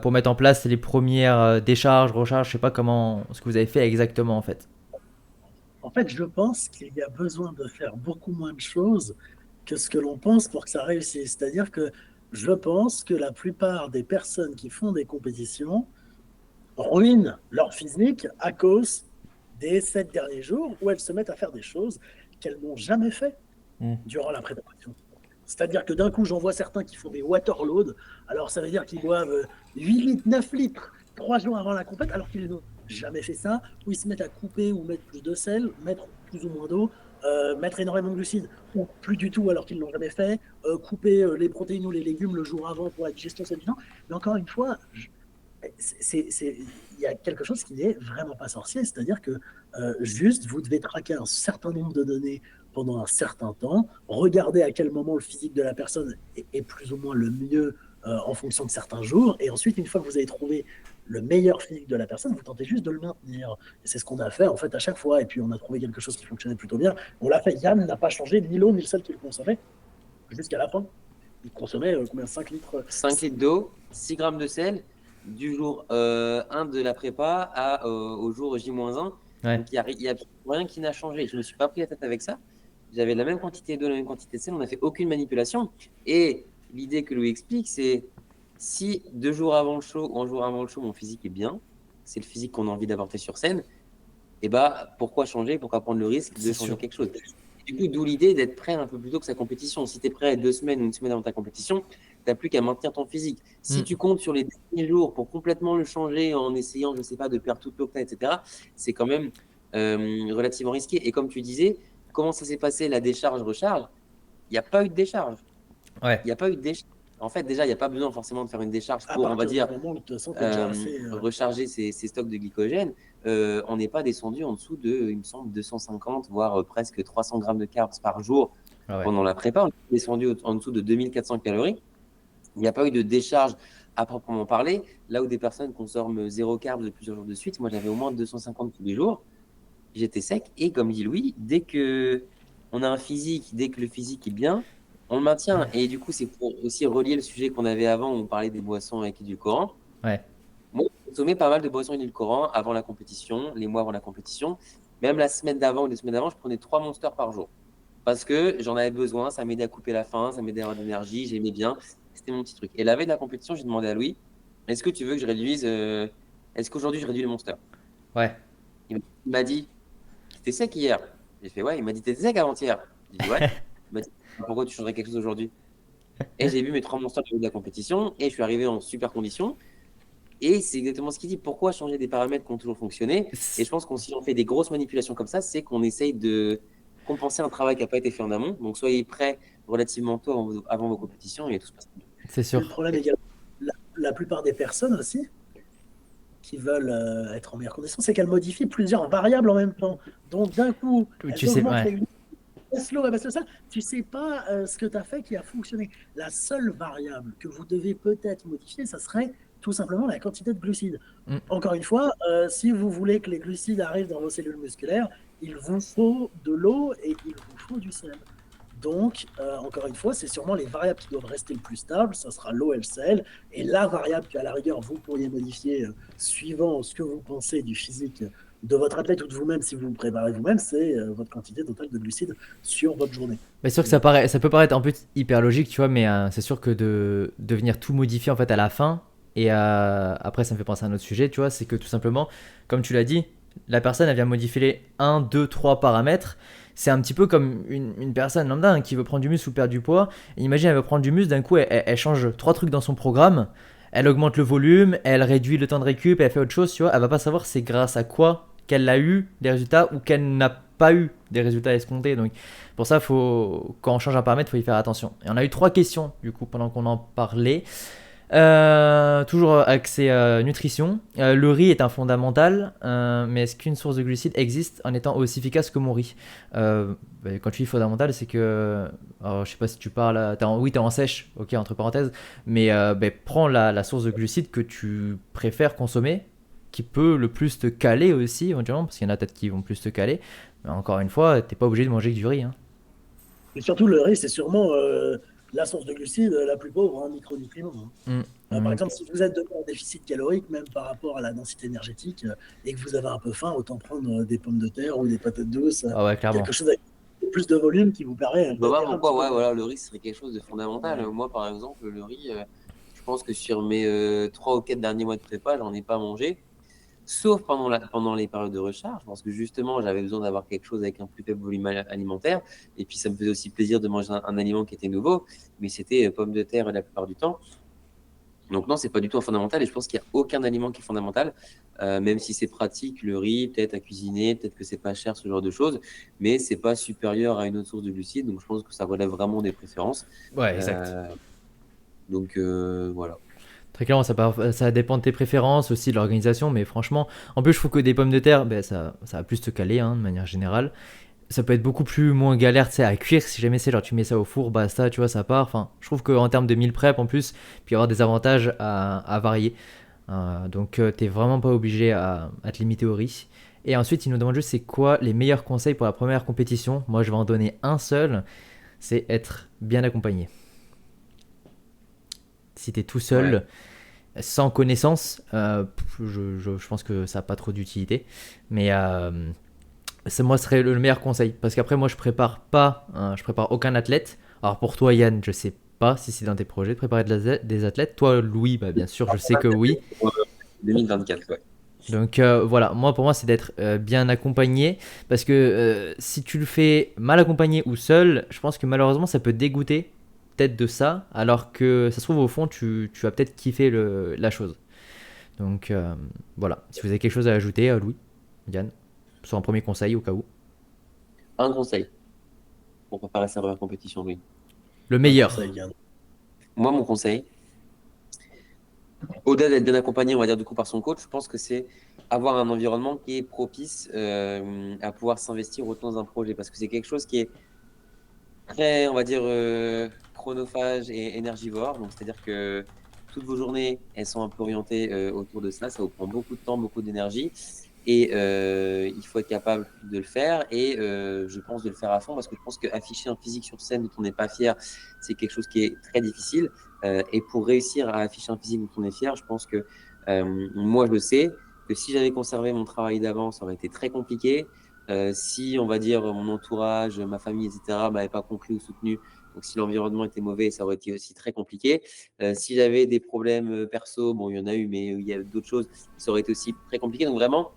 pour mettre en place les premières décharges, recharges, je sais pas comment ce que vous avez fait exactement en fait. En fait, je pense qu'il y a besoin de faire beaucoup moins de choses que ce que l'on pense pour que ça réussisse. C'est-à-dire que je pense que la plupart des personnes qui font des compétitions ruinent leur physique à cause des 7 derniers jours où elles se mettent à faire des choses qu'elles n'ont jamais fait Mm. durant la préparation. C'est-à-dire que d'un coup, j'en vois certains qui font des waterloads. Alors, ça veut dire qu'ils boivent 8 litres, 9 litres 3 jours avant la compète, alors qu'ils n'ont jamais fait ça, où ils se mettent à couper ou mettre plus de sel, mettre plus ou moins d'eau, mettre énormément de glucides, ou plus du tout alors qu'ils ne l'ont jamais fait, couper les protéines ou les légumes le jour avant pour la digestion, c'est évident. Mais encore une fois, il y a quelque chose qui n'est vraiment pas sorcier, c'est-à-dire que juste vous devez traquer un certain nombre de données pendant un certain temps, regarder à quel moment le physique de la personne est plus ou moins le mieux en fonction de certains jours, et ensuite une fois que vous avez trouvé le meilleur physique de la personne, vous tentez juste de le maintenir. Et c'est ce qu'on a fait en fait à chaque fois, et puis on a trouvé quelque chose qui fonctionnait plutôt bien. On l'a fait, Yann n'a pas changé ni l'eau ni le sel qu'il consommait jusqu'à la fin. Il consommait combien 5 litres 5 litres d'eau, 6 grammes de sel, du jour 1 de la prépa au jour J-1. Ouais. Donc, il y a rien qui n'a changé. Je ne me suis pas pris la tête avec ça. J'avais la même quantité d'eau, la même quantité de sel. On n'a fait aucune manipulation. Et l'idée que Louis explique, c'est si 2 jours avant le show ou un jour avant le show, mon physique est bien, c'est le physique qu'on a envie d'apporter sur scène, et bah, pourquoi changer? Pourquoi prendre le risque de C'est changer sûr. quelque chose? Du coup, d'où l'idée d'être prêt un peu plus tôt que sa compétition. Si tu es prêt à 2 semaines ou une semaine avant ta compétition, tu n'as plus qu'à maintenir ton physique. Si Mm. tu comptes sur les derniers jours pour complètement le changer en essayant, je ne sais pas, de perdre toute l'octa, etc., c'est quand même relativement risqué. Et comme tu disais, comment ça s'est passé la décharge-recharge? Il n'y a pas eu de décharge. Ouais. Il n'y a pas eu de décharge. En fait, déjà, il n'y a pas besoin forcément de faire une décharge à pour, on va partir du dire, moment où de toute façon tu es déjà assez. recharger ses stocks de glycogène. On n'est pas descendu en dessous de, il me semble, 250, voire presque 300 grammes de carbs par jour Ah ouais. pendant la prépa. On est descendu en dessous de 2400 calories. Il n'y a pas eu de décharge à proprement parler. Là où des personnes consomment 0 carbs de plusieurs jours de suite, moi j'avais au moins 250 tous les jours. J'étais sec. Et comme dit Louis, dès que on a un physique, dès que le physique est bien, on le maintient. Et du coup, c'est pour aussi relier le sujet qu'on avait avant, où on parlait des boissons avec édulcorants. Ouais. Moi, je consommais pas mal de boissons édulcorantes avant la compétition, les mois avant la compétition. Même la semaine d'avant ou les semaines d'avant, je prenais 3 monsters par jour. Parce que j'en avais besoin, ça m'aidait à couper la faim, ça m'aidait à avoir de l'énergie, j'aimais bien. C'était mon petit truc. Et la veille de la compétition, j'ai demandé à Louis, est-ce que tu veux que je réduise, est-ce qu'aujourd'hui je réduis les monsters? Ouais. Il m'a dit, t'étais sec hier. J'ai fait, ouais. Il m'a dit, t'étais sec avant-hier. J'ai dit, ouais. Il m'a dit, pourquoi tu changerais quelque chose aujourd'hui? Et j'ai bu mes 3 monsters de la compétition et je suis arrivé en super condition. Et c'est exactement ce qu'il dit. Pourquoi changer des paramètres qui ont toujours fonctionné? Et je pense qu'on si on fait des grosses manipulations comme ça, c'est qu'on essaye de compenser un travail qui n'a pas été fait en amont. Donc soyez prêts relativement tôt avant vos compétitions et tout se passe bien. C'est Et le sûr. problème également, la plupart des personnes aussi qui veulent être en meilleure condition, c'est qu'elles modifient plusieurs variables en même temps. Donc d'un coup, Tu elles sais, augmentent ouais. les slow, elles baissent le sel. Tu sais pas ce que tu as fait qui a fonctionné. La seule variable que vous devez peut-être modifier, ça serait tout simplement la quantité de glucides. Mm. Encore une fois, si vous voulez que les glucides arrivent dans vos cellules musculaires, il vous faut de l'eau et il vous faut du sel. Donc, encore une fois, c'est sûrement les variables qui doivent rester le plus stables, ça sera l'OLCL, et la variable qu'à la rigueur, vous pourriez modifier suivant ce que vous pensez du physique de votre athlète ou de vous-même si vous vous préparez vous-même, c'est votre quantité totale de glucides sur votre journée. C'est sûr que ça peut paraître un peu hyper logique, tu vois, mais c'est sûr que de venir tout modifier en fait à la fin, et après ça me fait penser à un autre sujet, tu vois, c'est que tout simplement, comme tu l'as dit, la personne elle vient modifier les 1, 2, 3 paramètres. C'est un petit peu comme une personne lambda qui veut prendre du muscle ou perdre du poids. Et imagine, elle veut prendre du muscle, d'un coup elle change 3 trucs dans son programme, elle augmente le volume, elle réduit le temps de récup, elle fait autre chose, tu vois, elle va pas savoir c'est grâce à quoi qu'elle a eu des résultats ou qu'elle n'a pas eu des résultats escomptés. Donc pour ça, quand on change un paramètre, il faut y faire attention. Et on a eu 3 questions, du coup, pendant qu'on en parlait. Toujours axé nutrition. Le riz est un fondamental, mais est-ce qu'une source de glucides existe en étant aussi efficace que mon riz? Quand tu dis fondamental, c'est que. Alors, je sais pas si tu parles. Oui, t'es en sèche, ok, entre parenthèses, mais prends la source de glucides que tu préfères consommer, qui peut le plus te caler aussi, éventuellement, parce qu'il y en a peut-être qui vont plus te caler. Mais encore une fois, t'es pas obligé de manger que du riz, hein. Et surtout, le riz, c'est sûrement la source de glucides la plus pauvre en micronutriments, hein. Par exemple, si vous êtes en déficit calorique, même par rapport à la densité énergétique, et que vous avez un peu faim, autant prendre des pommes de terre ou des patates douces, Ah ouais, clairement. quelque chose avec plus de volume qui vous permet Bah, voilà d'adhérer un petit pourquoi, peu. ouais, voilà, le riz serait quelque chose de fondamental. Moi, par exemple, le riz, je pense que sur mes 3 ou 4 derniers mois de prépa, j'en ai pas mangé. Sauf pendant les périodes de recharge, parce que justement, j'avais besoin d'avoir quelque chose avec un plus faible volume alimentaire. Et puis, ça me faisait aussi plaisir de manger un aliment qui était nouveau, mais c'était pommes de terre la plupart du temps. Donc non, c'est pas du tout un fondamental et je pense qu'il n'y a aucun aliment qui est fondamental, même si c'est pratique, le riz, peut-être à cuisiner, peut-être que c'est pas cher, ce genre de choses, mais c'est pas supérieur à une autre source de glucides, donc je pense que ça relève vraiment des préférences. Ouais, exact. Euh, donc voilà. Très clairement, ça dépend de tes préférences, aussi de l'organisation, mais franchement, en plus, je trouve que des pommes de terre, ça va plus te caler, hein, de manière générale. Ça peut être beaucoup plus moins galère, tu sais, à cuire, si jamais c'est genre tu mets ça au four, basta, tu vois, ça part. Enfin, je trouve qu'en termes de meal prep, en plus, il peut y avoir des avantages à varier. Donc, t'es vraiment pas obligé à te limiter au riz. Et ensuite, il nous demande juste c'est quoi les meilleurs conseils pour la première compétition. Moi, je vais en donner un seul, c'est être bien accompagné. Si t'es tout Ouais. seul, sans connaissance, je pense que ça n'a pas trop d'utilité. Mais moi, ce serait le meilleur conseil. Parce qu'après, moi, je prépare pas, hein, je prépare aucun athlète. Alors pour toi, Yann, je sais pas si c'est dans tes projets de préparer des athlètes. Toi, Louis, bah, bien sûr, je sais que oui. 2024, ouais. Donc voilà, pour moi, c'est d'être bien accompagné. Parce que si tu le fais mal accompagné ou seul, je pense que malheureusement, ça peut dégoûter peut-être de ça. Alors que ça se trouve, au fond, tu vas peut-être kiffer la chose. Donc voilà, si vous avez quelque chose à ajouter, Louis, Yann, sur un premier conseil au cas où. Un conseil pour préparer sa première compétition, oui. Le Un conseil, meilleur. Yann. Moi, mon conseil, au-delà d'être bien accompagné, on va dire, du coup, par son coach, je pense que c'est avoir un environnement qui est propice à pouvoir s'investir autant dans un projet. Parce que c'est quelque chose qui est très, on va dire, chronophage et énergivore. Donc, c'est-à-dire que toutes vos journées, elles sont un peu orientées autour de ça. Ça vous prend beaucoup de temps, beaucoup d'énergie. Et il faut être capable de le faire. Et je pense de le faire à fond parce que je pense qu'afficher un physique sur scène dont on n'est pas fier, c'est quelque chose qui est très difficile. Et pour réussir à afficher un physique dont on est fier, je pense que moi, je le sais, que si j'avais conservé mon travail d'avant, ça aurait été très compliqué. Si, on va dire, mon entourage, ma famille, etc., m'avait pas compris ou soutenu, donc si l'environnement était mauvais, ça aurait été aussi très compliqué. Si j'avais des problèmes perso, bon, il y en a eu, mais il y a d'autres choses, ça aurait été aussi très compliqué. Donc vraiment,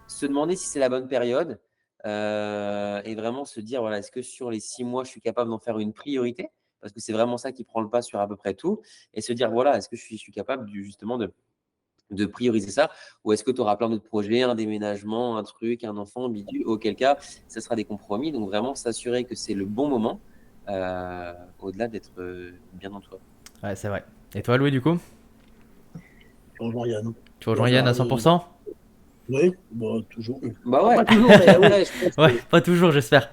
se demander si c'est la bonne période et vraiment se dire, voilà, est-ce que sur les 6 mois, je suis capable d'en faire une priorité? Parce que c'est vraiment ça qui prend le pas sur à peu près tout. Et se dire, voilà, est-ce que je suis capable justement de prioriser ça, ou est-ce que tu auras plein d'autres projets, un déménagement, un truc, un enfant, bidule, auquel cas, ça sera des compromis. Donc vraiment s'assurer que c'est le bon moment, au-delà d'être bien entouré. Ouais, c'est vrai. Et toi, Louis, du coup? Je rejoins Yann. Tu rejoins Yann à 100%? Oui, bon, toujours. Bah Enfin, ouais. pas toujours, mais oui. Après, je pense Ouais, que pas toujours, j'espère.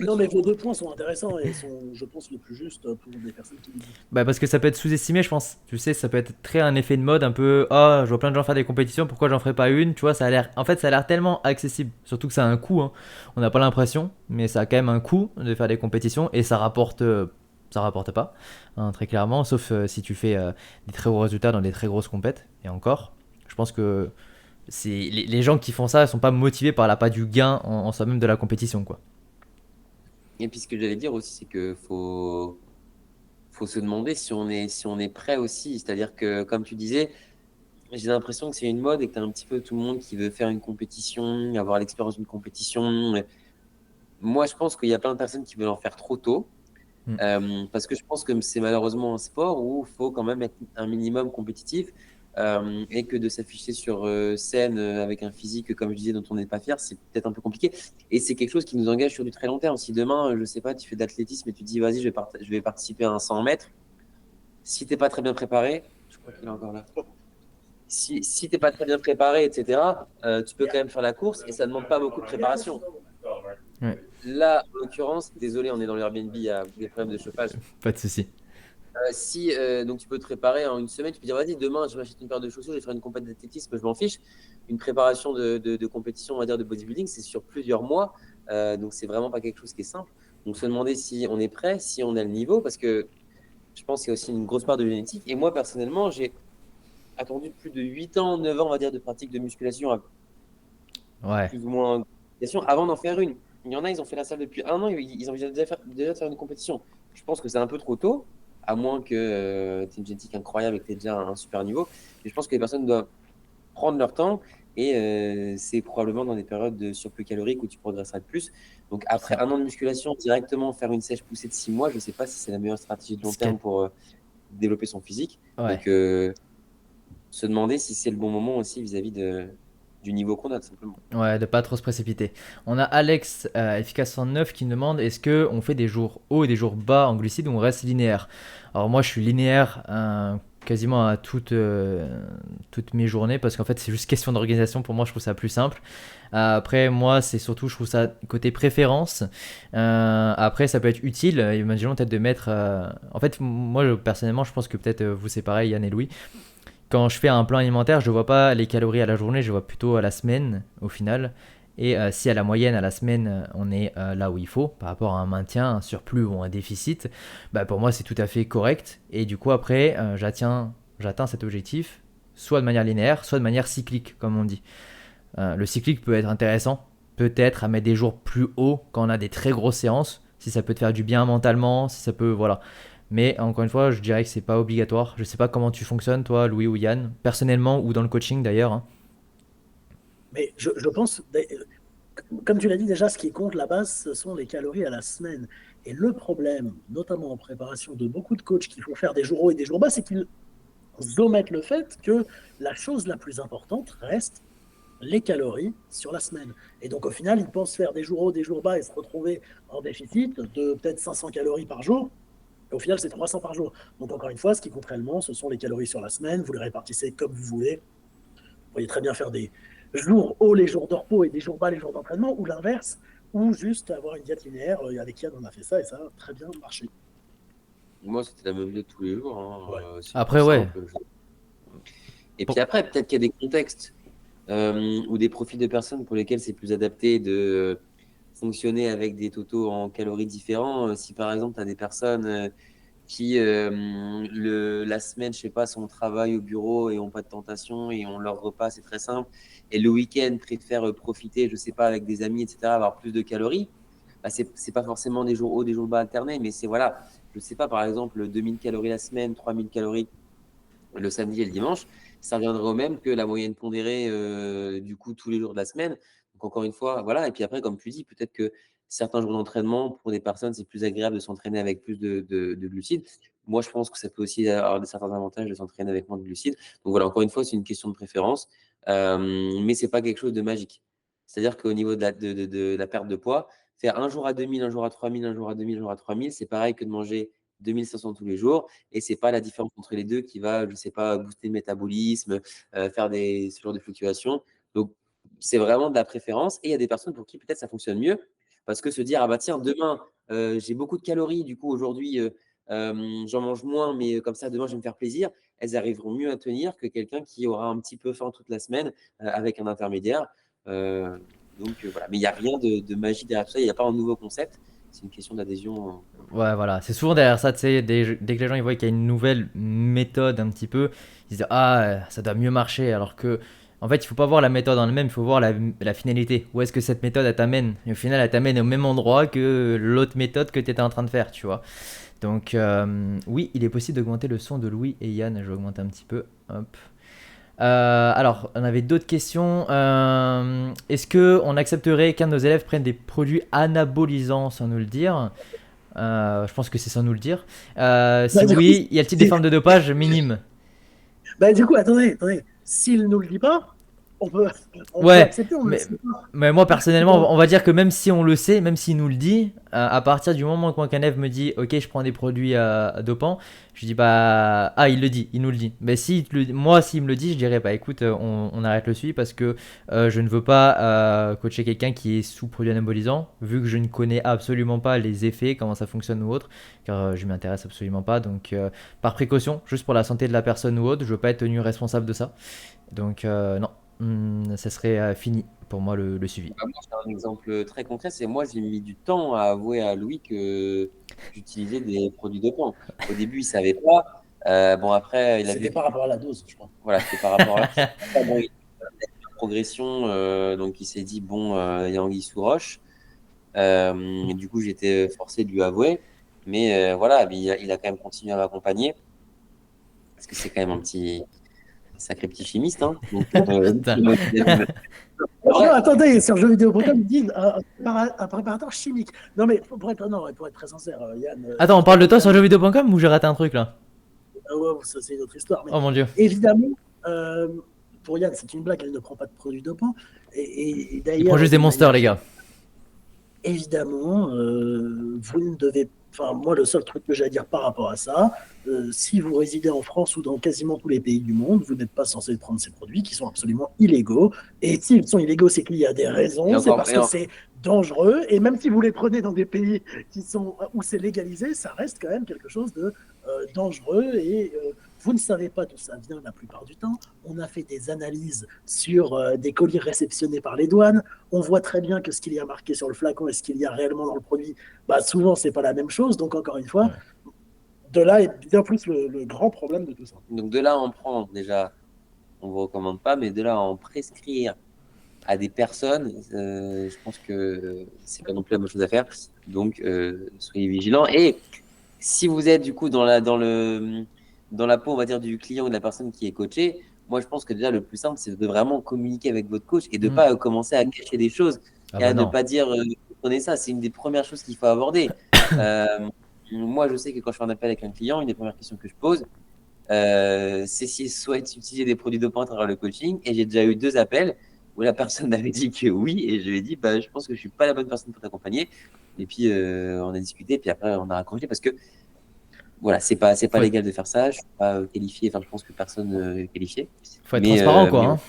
Non, mais vos 2 points sont intéressants et sont, je pense, les plus justes pour des personnes qui débutent. Bah parce que ça peut être sous-estimé, je pense. Tu sais, ça peut être très un effet de mode, un peu. Ah, je vois plein de gens faire des compétitions, pourquoi j'en ferais pas une? Tu vois, ça a l'air. En fait, ça a l'air tellement accessible. Surtout que ça a un coût, hein. On n'a pas l'impression, mais ça a quand même un coût de faire des compétitions et ça rapporte. Ça rapporte pas, hein, très clairement, sauf si tu fais des très gros résultats dans des très grosses compètes. Et encore, je pense que les gens qui font ça sont pas motivés par l'appât du gain en soi-même de la compétition, quoi. et puis ce que j'allais dire aussi, c'est que faut se demander si on est prêt aussi. C'est-à-dire que, comme tu disais, j'ai l'impression que c'est une mode et que tu as un petit peu tout le monde qui veut faire une compétition, avoir l'expérience d'une compétition. Moi, je pense qu'il y a plein de personnes qui veulent en faire trop tôt. Mm. Parce que je pense que c'est malheureusement un sport où il faut quand même être un minimum compétitif et que de s'afficher sur scène avec un physique, comme je disais, dont on n'est pas fier, c'est peut-être un peu compliqué. Et c'est quelque chose qui nous engage sur du très long terme. Si demain, je sais pas, tu fais d'athlétisme et tu dis, vas-y, je vais participer à un 100 mètres, si t'es pas très bien préparé, je crois qu'il est encore là. Si t'es pas très bien préparé, etc., tu peux quand même faire la course et ça demande pas beaucoup de préparation. Ouais, Là, en l'occurrence, désolé, on est dans l'Airbnb, il y a des problèmes de chauffage. pas de souci. Si donc tu peux te préparer en une semaine, tu peux dire vas-y, demain je m'achète une paire de chaussures, je vais faire une compétition d'athlétisme, je m'en fiche. Une préparation de compétition, on va dire de bodybuilding, c'est sur plusieurs mois, donc c'est vraiment pas quelque chose qui est simple. Donc se demander si on est prêt, si on a le niveau, parce que je pense qu'il y a aussi une grosse part de génétique. Et moi personnellement, j'ai attendu plus de 8 ans, 9 ans, on va dire, de pratique de musculation, Ouais. plus ou moins avant d'en faire une. Il y en a, ils ont fait la salle depuis 1 an, ils envisagent déjà de faire une compétition. Je pense que c'est un peu trop tôt, à moins que tu aies une génétique incroyable et que tu aies déjà un super niveau. Mais je pense que les personnes doivent prendre leur temps et c'est probablement dans des périodes de surplus calorique où tu progresseras le plus. Donc après Ça. 1 an de musculation, directement faire une sèche poussée de 6 mois, je ne sais pas si c'est la meilleure stratégie de long Ce qui terme est- pour développer son physique. Ouais. Donc se demander si c'est le bon moment aussi vis-à-vis du niveau qu'on a, tout simplement. Ouais, de pas trop se précipiter. On a Alex, Efficace 109, qui nous demande est-ce que on fait des jours hauts et des jours bas en glucides ou on reste linéaire? Alors moi, je suis linéaire quasiment à toutes mes journées parce qu'en fait, c'est juste question d'organisation. Pour moi, je trouve ça plus simple. Après, moi, c'est surtout, je trouve ça côté préférence. Après, ça peut être utile. Imaginons peut-être de mettre. En fait, moi, personnellement, je pense que peut-être vous, c'est pareil, Yann et Louis. Quand je fais un plan alimentaire, je vois pas les calories à la journée, je vois plutôt à la semaine au final. Et si à la moyenne, à la semaine, on est là où il faut, par rapport à un maintien, un surplus ou un déficit, bah pour moi c'est tout à fait correct. Et du coup après, j'atteins cet objectif, soit de manière linéaire, soit de manière cyclique, comme on dit. Le cyclique peut être intéressant, peut-être à mettre des jours plus hauts quand on a des très grosses séances, si ça peut te faire du bien mentalement, si ça peut, voilà. Mais encore une fois, je dirais que c'est pas obligatoire. Je sais pas comment tu fonctionnes, toi, Louis ou Yann, personnellement ou dans le coaching d'ailleurs, hein. Mais je pense, comme tu l'as dit déjà, ce qui compte la base, ce sont les calories à la semaine. Et le problème, notamment en préparation de beaucoup de coachs qui font faire des jours hauts et des jours bas, c'est qu'ils omettent le fait que la chose la plus importante reste les calories sur la semaine. Et donc au final, ils pensent faire des jours hauts, des jours bas et se retrouver en déficit de peut-être 500 calories par jour. Et au final, c'est 300 par jour. Donc encore une fois, ce qui compte réellement, ce sont les calories sur la semaine. Vous les répartissez comme vous voulez. Vous pourriez très bien faire des jours hauts, les jours de repos et des jours bas, les jours d'entraînement, ou l'inverse, ou juste avoir une diète linéaire. Avec Yann, on a fait ça et ça a très bien marché. Moi, c'était la même de tous les jours, Ouais. hein, c'est le plus Après, ouais. simple. Et puis Bon, après, peut-être qu'il y a des contextes ou des profils de personnes pour lesquels c'est plus adapté de fonctionner avec des totaux en calories différents. Si par exemple, tu as des personnes qui, la semaine, je sais pas, sont au travail, au bureau et n'ont pas de tentation et ont leur repas, c'est très simple. Et le week-end, préfèrent profiter, je sais pas, avec des amis, etc., avoir plus de calories. Bah, c'est pas forcément des jours hauts, des jours bas alternés, mais c'est voilà, je sais pas, par exemple, 2000 calories la semaine, 3000 calories le samedi et le dimanche, ça reviendrait au même que la moyenne pondérée du coup tous les jours de la semaine. Donc encore une fois, voilà. Et puis après, comme tu dis, peut-être que certains jours d'entraînement, pour des personnes, c'est plus agréable de s'entraîner avec plus de glucides. Moi, je pense que ça peut aussi avoir certains avantages de s'entraîner avec moins de glucides. Donc voilà, encore une fois, c'est une question de préférence, mais c'est pas quelque chose de magique. C'est-à-dire qu'au niveau de la perte de poids, faire un jour à 2000, un jour à 3000, un jour à 2000, un jour à 3000, c'est pareil que de manger 2500 tous les jours. Et c'est pas la différence entre les deux qui va, je sais pas, booster le métabolisme, faire ce genre de fluctuations. Donc, c'est vraiment de la préférence. Et il y a des personnes pour qui peut-être ça fonctionne mieux parce que se dire, ah bah tiens, demain, j'ai beaucoup de calories, du coup, aujourd'hui, j'en mange moins, mais comme ça, demain, je vais me faire plaisir. Elles arriveront mieux à tenir que quelqu'un qui aura un petit peu faim toute la semaine avec un intermédiaire. Voilà. Mais il n'y a rien de magie derrière tout ça. Il n'y a pas un nouveau concept. C'est une question d'adhésion. Ouais, voilà, c'est souvent derrière ça, tu sais, dès que les gens ils voient qu'il y a une nouvelle méthode un petit peu, ils se disent ah, ça doit mieux marcher, alors que en fait, il faut pas voir la méthode en elle-même, il faut voir la finalité. Où est-ce que cette méthode elle t'amène? Et au final, elle t'amène au même endroit que l'autre méthode que tu étais en train de faire, tu vois. Donc, oui, il est possible d'augmenter le son de Louis et Yann. Je vais augmenter un petit peu. Hop. Alors, on avait d'autres questions. Est-ce que on accepterait qu'un de nos élèves prenne des produits anabolisants sans nous le dire? Je pense que c'est sans nous le dire. Si Bah, du coup, oui, y a-t-il des formes de dopage minimes? du coup, attendez. S'il nous le dit pas, on peut, on peut Ouais, accepter, on ne le mais, sait pas. mais moi Donc, personnellement, on va dire que même si on le sait, même s'il nous le dit, à partir du moment où Kanev me dit, ok, je prends des produits dopants, je dis bah ah il le dit, il nous le dit. Mais si moi s'il me le dit, je dirais bah écoute, on arrête le suivi parce que je ne veux pas coacher quelqu'un qui est sous produit anabolisant, vu que je ne connais absolument pas les effets, comment ça fonctionne ou autre, car je m'intéresse absolument pas. Donc par précaution, juste pour la santé de la personne ou autre, je veux pas être tenu responsable de ça. Donc non. Ça serait fini pour moi le suivi. Moi, j'ai un exemple très concret. C'est moi, j'ai mis du temps à avouer à Louis que j'utilisais des produits dopants. Au début, il savait pas. Bon, après, il a c'était vu. par rapport à la dose, je crois. Voilà, c'était par rapport à là. Après, bon, il a eu une progression, donc il s'est dit bon, il y a anguille sous roche. Et du coup, j'étais forcé de lui avouer. Mais voilà, mais il a quand même continué à m'accompagner parce que c'est quand même un sacré petit chimiste, hein. Donc, Putain. Non, attendez, sur jeuxvideo.com, ils disent un préparateur chimique. Non, mais pour être très sincère, Yann, Attends, on parle de toi sur évidemment, jeuxvideo.com ou j'ai raté un truc là? ouais, ça c'est une autre histoire. Mais Oh mon dieu. évidemment, euh, pour Yann, c'est une blague, elle ne prend pas de produits dopants. Et Il prend d'ailleurs, juste des de monsters, manière les gars. évidemment, vous ne devez. Enfin, moi, le seul truc que j'ai à dire par rapport à ça, si vous résidez en France ou dans quasiment tous les pays du monde, vous n'êtes pas censé prendre ces produits qui sont absolument illégaux. Et s'ils sont illégaux, c'est qu'il y a des et raisons, c'est encore, parce que c'est dangereux. Et même si vous les prenez dans des pays où c'est légalisé, ça reste quand même quelque chose de dangereux. Et vous ne savez pas d'où ça vient la plupart du temps. On a fait des analyses sur des colis réceptionnés par les douanes. On voit très bien que ce qu'il y a marqué sur le flacon et ce qu'il y a réellement dans le produit, bah, souvent, c'est pas la même chose. Donc, encore une fois, de là est bien plus le grand problème de tout ça. donc de là à en prendre, déjà, on ne vous recommande pas, mais de là à en prescrire à des personnes, je pense que c'est pas non plus la bonne chose à faire. Donc, soyez vigilants. Et si vous êtes du coup dans la peau, on va dire, du client ou de la personne qui est coachée, moi, je pense que déjà, le plus simple, c'est de vraiment communiquer avec votre coach et de ne pas commencer à cacher des choses Ah et bah à ne non. pas dire, prenez ça. C'est une des premières choses qu'il faut aborder. Moi, je sais que quand je fais un appel avec un client, une des premières questions que je pose, c'est s'il souhaite utiliser des produits dopants à travers le coaching. Et j'ai déjà eu 2 appels où la personne avait dit que oui. Et je lui ai dit, bah, je pense que je suis pas la bonne personne pour t'accompagner. Et puis, on a discuté. Puis après, on a raccroché parce que voilà, c'est pas Faut être, légal de faire ça. Je suis pas qualifié. Enfin, je pense que personne n'est qualifié. faut être transparent quoi. Mais Hein.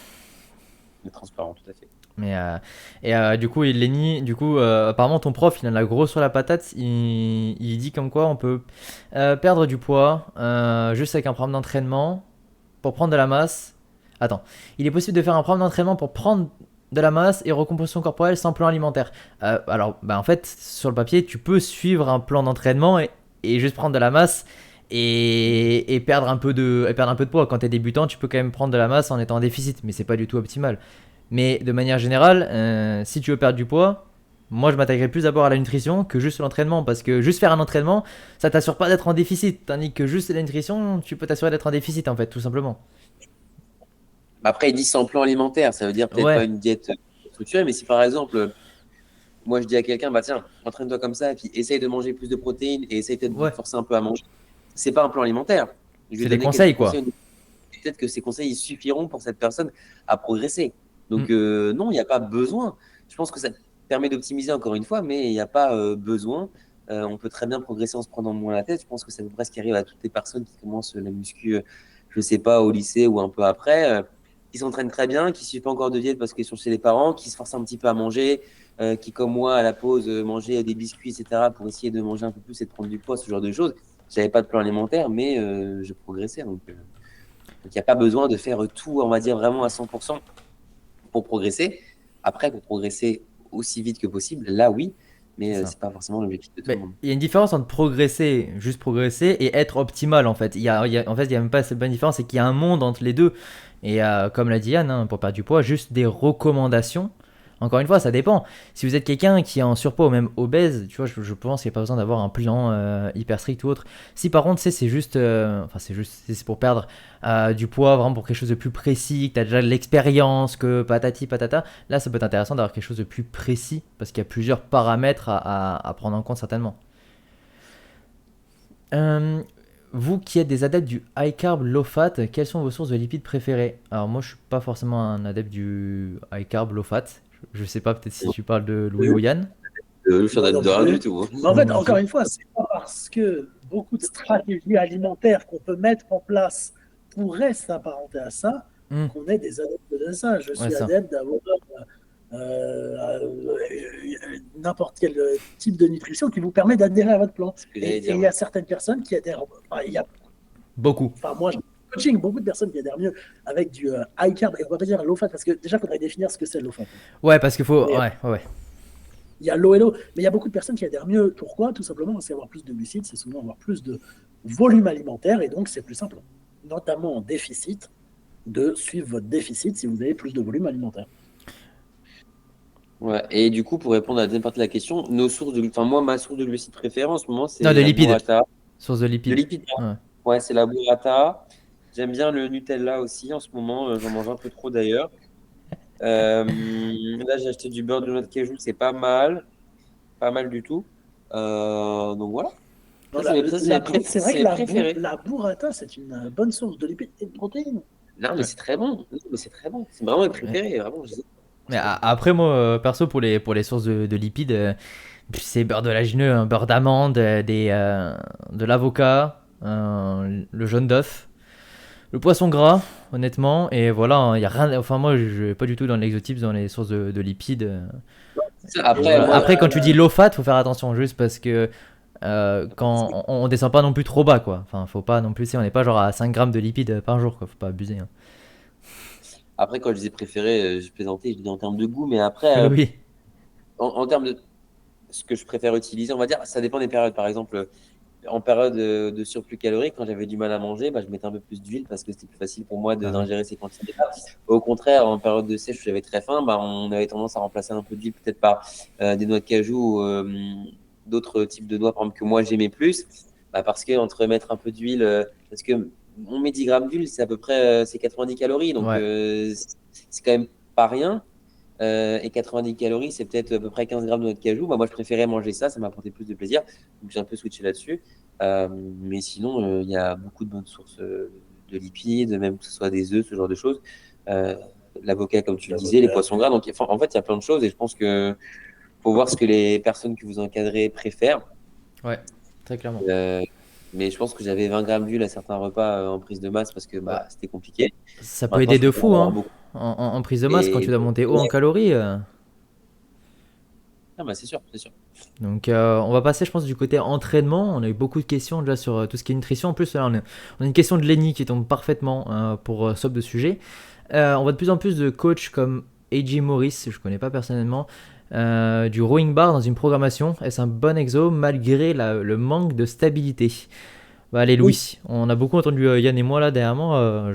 voilà, transparent, tout à fait. Mais du coup, Lenny, du coup, apparemment ton prof, il en a gros sur la patate. Il dit comme quoi on peut perdre du poids juste avec un programme d'entraînement pour prendre de la masse. Attends, il est possible de faire un programme d'entraînement pour prendre de la masse et recomposition corporelle sans plan alimentaire. Alors, bah, en fait, sur le papier, tu peux suivre un plan d'entraînement et juste prendre de la masse et perdre un peu de poids. Quand tu es débutant, tu peux quand même prendre de la masse en étant en déficit, mais c'est pas du tout optimal. Mais de manière générale, si tu veux perdre du poids, moi je m'attaquerai plus d'abord à la nutrition que juste l'entraînement. Parce que juste faire un entraînement, ça t'assure pas d'être en déficit. Tandis que juste la nutrition, tu peux t'assurer d'être en déficit en fait, tout simplement. Après, il dit sans plan alimentaire. Ça veut dire peut-être pas Ouais, une diète structurée, mais si par exemple, moi je dis à quelqu'un, bah tiens, entraîne-toi comme ça, et puis essaye de manger plus de protéines et essaye peut-être de ouais. te forcer un peu à manger. C'est pas un plan alimentaire. Je vais C'est des donner conseils quelques quoi. conseils. Peut-être que ces conseils ils suffiront pour cette personne à progresser. Mm. Donc non, il n'y a pas besoin. Je pense que ça permet d'optimiser encore une fois, mais il n'y a pas besoin. On peut très bien progresser en se prenant moins la tête. Je pense que c'est à peu près ce qui arrive à toutes les personnes qui commencent la muscu, je sais pas, au lycée ou un peu après. qui s'entraînent très bien, qui ne suivent pas encore de diète parce qu'ils sont chez les parents, qui se forcent un petit peu à manger, qui, comme moi, à la pause, mangeaient des biscuits, etc., pour essayer de manger un peu plus et de prendre du poids, ce genre de choses. Je n'avais pas de plan alimentaire, mais je progressais. Donc, il n'y a pas besoin de faire tout, on va dire, vraiment à 100% pour progresser. Après, pour progresser aussi vite que possible, là, oui, mais C'est ça. c'est pas forcément l'objectif de tout Mais le monde. il y a une différence entre progresser, juste progresser, et être optimal en fait. En fait, il y a même pas cette bonne différence, c'est qu'il y a un monde entre les deux. Et comme l'a dit Yann, hein, pour perdre du poids, juste des recommandations. Encore une fois, ça dépend. Si vous êtes quelqu'un qui est en surpoids ou même obèse, tu vois, je pense qu'il n'y a pas besoin d'avoir un plan hyper strict ou autre. Si par contre, c'est juste, enfin c'est pour perdre du poids, vraiment pour quelque chose de plus précis, que tu as déjà de l'expérience, que patati patata, là ça peut être intéressant d'avoir quelque chose de plus précis parce qu'il y a plusieurs paramètres à prendre en compte certainement. Euh, Vous qui êtes des adeptes du high carb low fat, quelles sont vos sources de lipides préférées? Alors moi je suis pas forcément un adepte du high carb low fat. Je sais pas, peut-être si tu parles de Louis ou Yann. Je suis Moi non de rien plus. du tout. Mais en fait, encore une fois, c'est pas parce que beaucoup de stratégies alimentaires qu'on peut mettre en place pourraient s'apparenter à ça Hmm, qu'on est des adeptes de ça. Je ouais suis ça. adepte d'avoir n'importe quel type de nutrition qui vous permet d'adhérer à votre plan. Ce que Et j'allais dire. il y a certaines personnes qui adhèrent. Enfin, Beaucoup. moi, je coaching beaucoup de personnes qui adhèrent mieux avec du high carb. Et on va pas dire low fat parce que déjà, il faudrait définir ce que c'est low fat. Ouais, parce qu'il faut. Mais Ouais. il y a low et low, mais il y a beaucoup de personnes qui adhèrent mieux. Pourquoi? Tout simplement, c'est avoir plus de glucides, c'est souvent avoir plus de volume alimentaire, et donc c'est plus simple, notamment en déficit, de suivre votre déficit si vous avez plus de volume alimentaire. Ouais. Et du coup, pour répondre à la deuxième partie de la question, enfin, moi, ma source de glucides préférée en ce moment, Non, c'est de la lipides. burrata. Source de De lipides. lipides, Ouais. ouais, c'est la burrata. J'aime bien le Nutella aussi en ce moment. J'en mange un peu trop d'ailleurs. Là, j'ai acheté du beurre de noix de cajou. C'est pas mal. Pas mal du tout. Donc voilà. Non, c'est vrai C'est que mes préférés. la burrata, c'est une bonne source de lipides et de protéines. Non, mais Ouais. c'est très bon. Non, mais c'est très bon. C'est vraiment mes préférés. Vraiment, Mais après, moi, perso, pour les sources de lipides, c'est beurre d'oléagineux, hein, beurre d'amande, de l'avocat, le jaune d'œuf, le poisson gras, honnêtement. Et voilà, il y a rien. Enfin, moi, je vais pas du tout dans l'exotype, dans les sources de lipides. Et Après, voilà. moi, Après, quand tu dis low fat, faut faire attention, juste parce que quand on descend pas non plus trop bas, quoi. Enfin, faut pas non plus, on n'est pas genre à 5 grammes de lipides par jour, quoi. Faut pas abuser, hein. après, quand je disais préféré, je plaisantais, je dis en termes de goût. Mais après, Oui. en termes de ce que je préfère utiliser, on va dire, ça dépend des périodes. Par exemple, en période de surplus calorique, quand j'avais du mal à manger, bah, je mettais un peu plus d'huile parce que c'était plus facile pour moi Ah oui. d'ingérer ces quantités-là. Au contraire, en période de sèche où j'avais très faim, bah, on avait tendance à remplacer un peu d'huile peut-être par des noix de cajou ou d'autres types de noix, par exemple, que moi j'aimais plus. Bah, parce que entre mettre un peu d'huile, parce que on met 10 grammes d'huile, c'est à peu près c'est 90 calories, donc Ouais. c'est quand même pas rien. Et 90 calories, c'est peut-être à peu près 15 grammes de noix de cajou. Bah, moi, je préférais manger ça, ça m'apportait plus de plaisir. Donc, j'ai un peu switché là-dessus. Mais sinon, il y a beaucoup de bonnes sources de lipides, même que ce soit des œufs, ce genre de choses. Euh, L'avocat, comme tu le disais, les poissons gras. Donc, en fait, il y a plein de choses et je pense que faut voir ce que les personnes que vous encadrez préfèrent. Ouais, très clairement. Euh, mais je pense que j'avais 20 grammes d'huile à certains repas en prise de masse parce que Ouais. bah, c'était compliqué. Ça peut Maintenant, aider je de préfère fou, en avoir hein. beaucoup. En prise de masse, quand tu Et dois monter haut en calories. ah, bah, c'est sûr, c'est sûr. Donc, on va passer, je pense, du côté entraînement. On a eu beaucoup de questions déjà sur tout ce qui est nutrition. En plus, là, on a une question de Lenny qui tombe parfaitement pour swap de sujet. On voit de plus en plus de coachs comme AJ Morris, je connais pas personnellement, du rowing bar dans une programmation. Est-ce un bon exo malgré le manque de stabilité? Bah, allez, Oui. Louis, on a beaucoup entendu Yann et moi là derrière moi.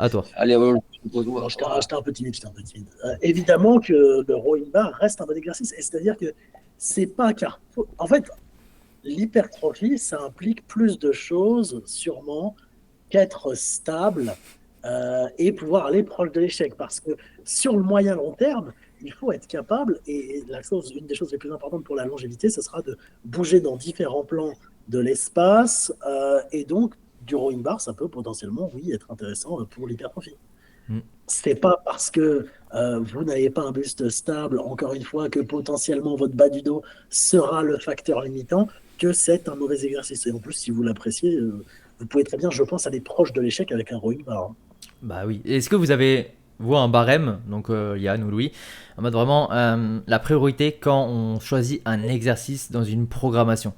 À toi. Allez, Non, j'étais un peu timide. Évidemment que le rowing bar reste un bon exercice. Et c'est-à-dire que c'est pas car. En fait, l'hypertrophie, ça implique plus de choses, sûrement, qu'être stable et pouvoir aller proche de l'échec. Parce que sur le moyen long terme, il faut être capable, et une des choses les plus importantes pour la longévité, ce sera de bouger dans différents plans de l'espace. Et donc, du rowing bar, ça peut potentiellement, oui, être intéressant pour l'hypertrophie. Mm. C'est pas parce que vous n'avez pas un buste stable, encore une fois, que potentiellement votre bas du dos sera le facteur limitant, que c'est un mauvais exercice. Et en plus, si vous l'appréciez, vous pouvez très bien, je pense, aller proche de l'échec avec un rowing bar. Bah oui. Est-ce que vous avez, vous, un barème, donc Yann ou Louis, en mode vraiment la priorité quand on choisit un exercice dans une programmation?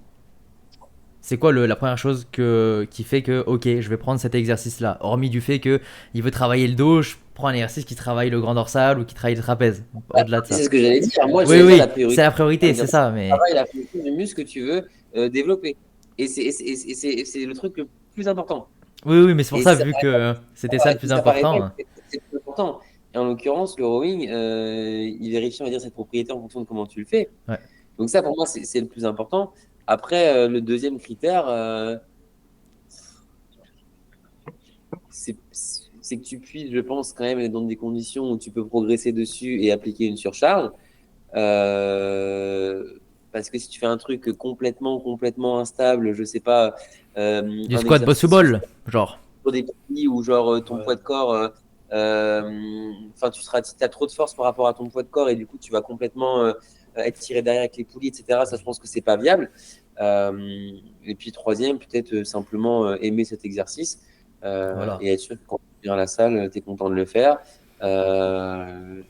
C'est quoi la première chose qui fait que, ok, je vais prendre cet exercice-là? Hormis du fait que il veut travailler le dos, je prends un exercice qui travaille le grand dorsal ou qui travaille le trapèze. Bah, Au-delà de c'est ça. ce que j'allais dire. Moi, Oui, j'allais dire la oui, c'est priorité, la c'est priorité, c'est l'exercice ça. de Mais travail, la fonction du muscle que tu veux développer. Et c'est le truc le plus important. oui, oui, mais c'est pour Et ça, si ça vu paraît que c'était ça le si plus ça paraît important. bête, c'est le plus important. Et en l'occurrence, le rowing, il vérifie, on va dire, cette propriété en fonction de comment tu le fais. Ouais. Donc ça, pour moi, c'est le plus important. Après, le deuxième critère, c'est que tu puisses, je pense, quand même être dans des conditions où tu peux progresser dessus et appliquer une surcharge. Euh, Parce que si tu fais un truc complètement instable, je sais pas, Du un squat boss exercice ball, genre. sur des plis ou genre ton Ouais. poids de corps, enfin tu as trop de force par rapport à ton poids de corps et du coup tu vas complètement être tiré derrière avec les poulies, etc. Ça, je pense que c'est pas viable. Et puis troisième, peut-être simplement aimer cet exercice Voilà. et être sûr que quand tu viens à la salle, tu es content de le faire. Enfin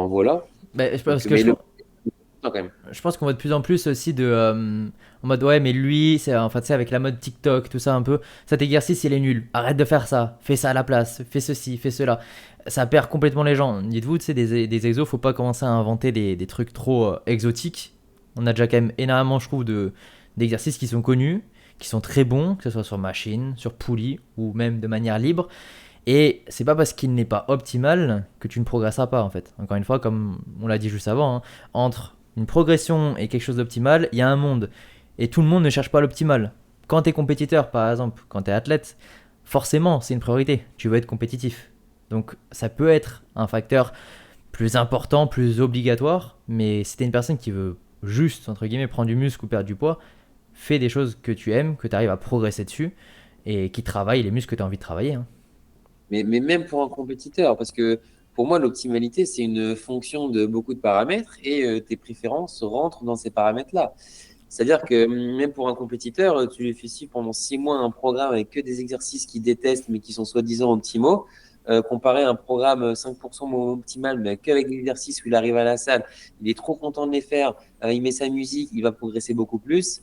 voilà. Ben, Donc, parce que mais le non, quand même. je pense qu'on voit de plus en plus aussi en mode ouais, mais lui, c'est en fait, c'est avec la mode TikTok, tout ça un peu. Cet exercice, il est nul. Arrête de faire ça. Fais ça à la place. Fais ceci, fais cela. Ça perd complètement les gens. Dites-vous, tu sais, des exos, faut pas commencer à inventer des trucs trop exotiques. On a déjà quand même énormément, je trouve, d'exercices qui sont connus, qui sont très bons, que ce soit sur machine, sur poulie ou même de manière libre. Et c'est pas parce qu'il n'est pas optimal que tu ne progresseras pas en fait. Encore une fois, comme on l'a dit juste avant, hein, entre une progression et quelque chose d'optimal, il y a un monde. Et tout le monde ne cherche pas l'optimal. Quand tu es compétiteur, par exemple, quand tu es athlète, forcément, c'est une priorité. Tu veux être compétitif. Donc ça peut être un facteur plus important, plus obligatoire. Mais si tu es une personne qui veut juste, entre guillemets, prendre du muscle ou perdre du poids, fais des choses que tu aimes, que tu arrives à progresser dessus et qui travaillent les muscles que tu as envie de travailler, hein. Mais même pour un compétiteur, parce que pour moi, l'optimalité, c'est une fonction de beaucoup de paramètres et tes préférences rentrent dans ces paramètres-là. C'est-à-dire que même pour un compétiteur, tu lui fais suivre pendant 6 mois un programme avec que des exercices qu'il déteste mais qui sont soi-disant optimaux, comparé à un programme 5% moins optimal mais qu'avec des exercices où il arrive à la salle, il est trop content de les faire, il met sa musique, il va progresser beaucoup plus.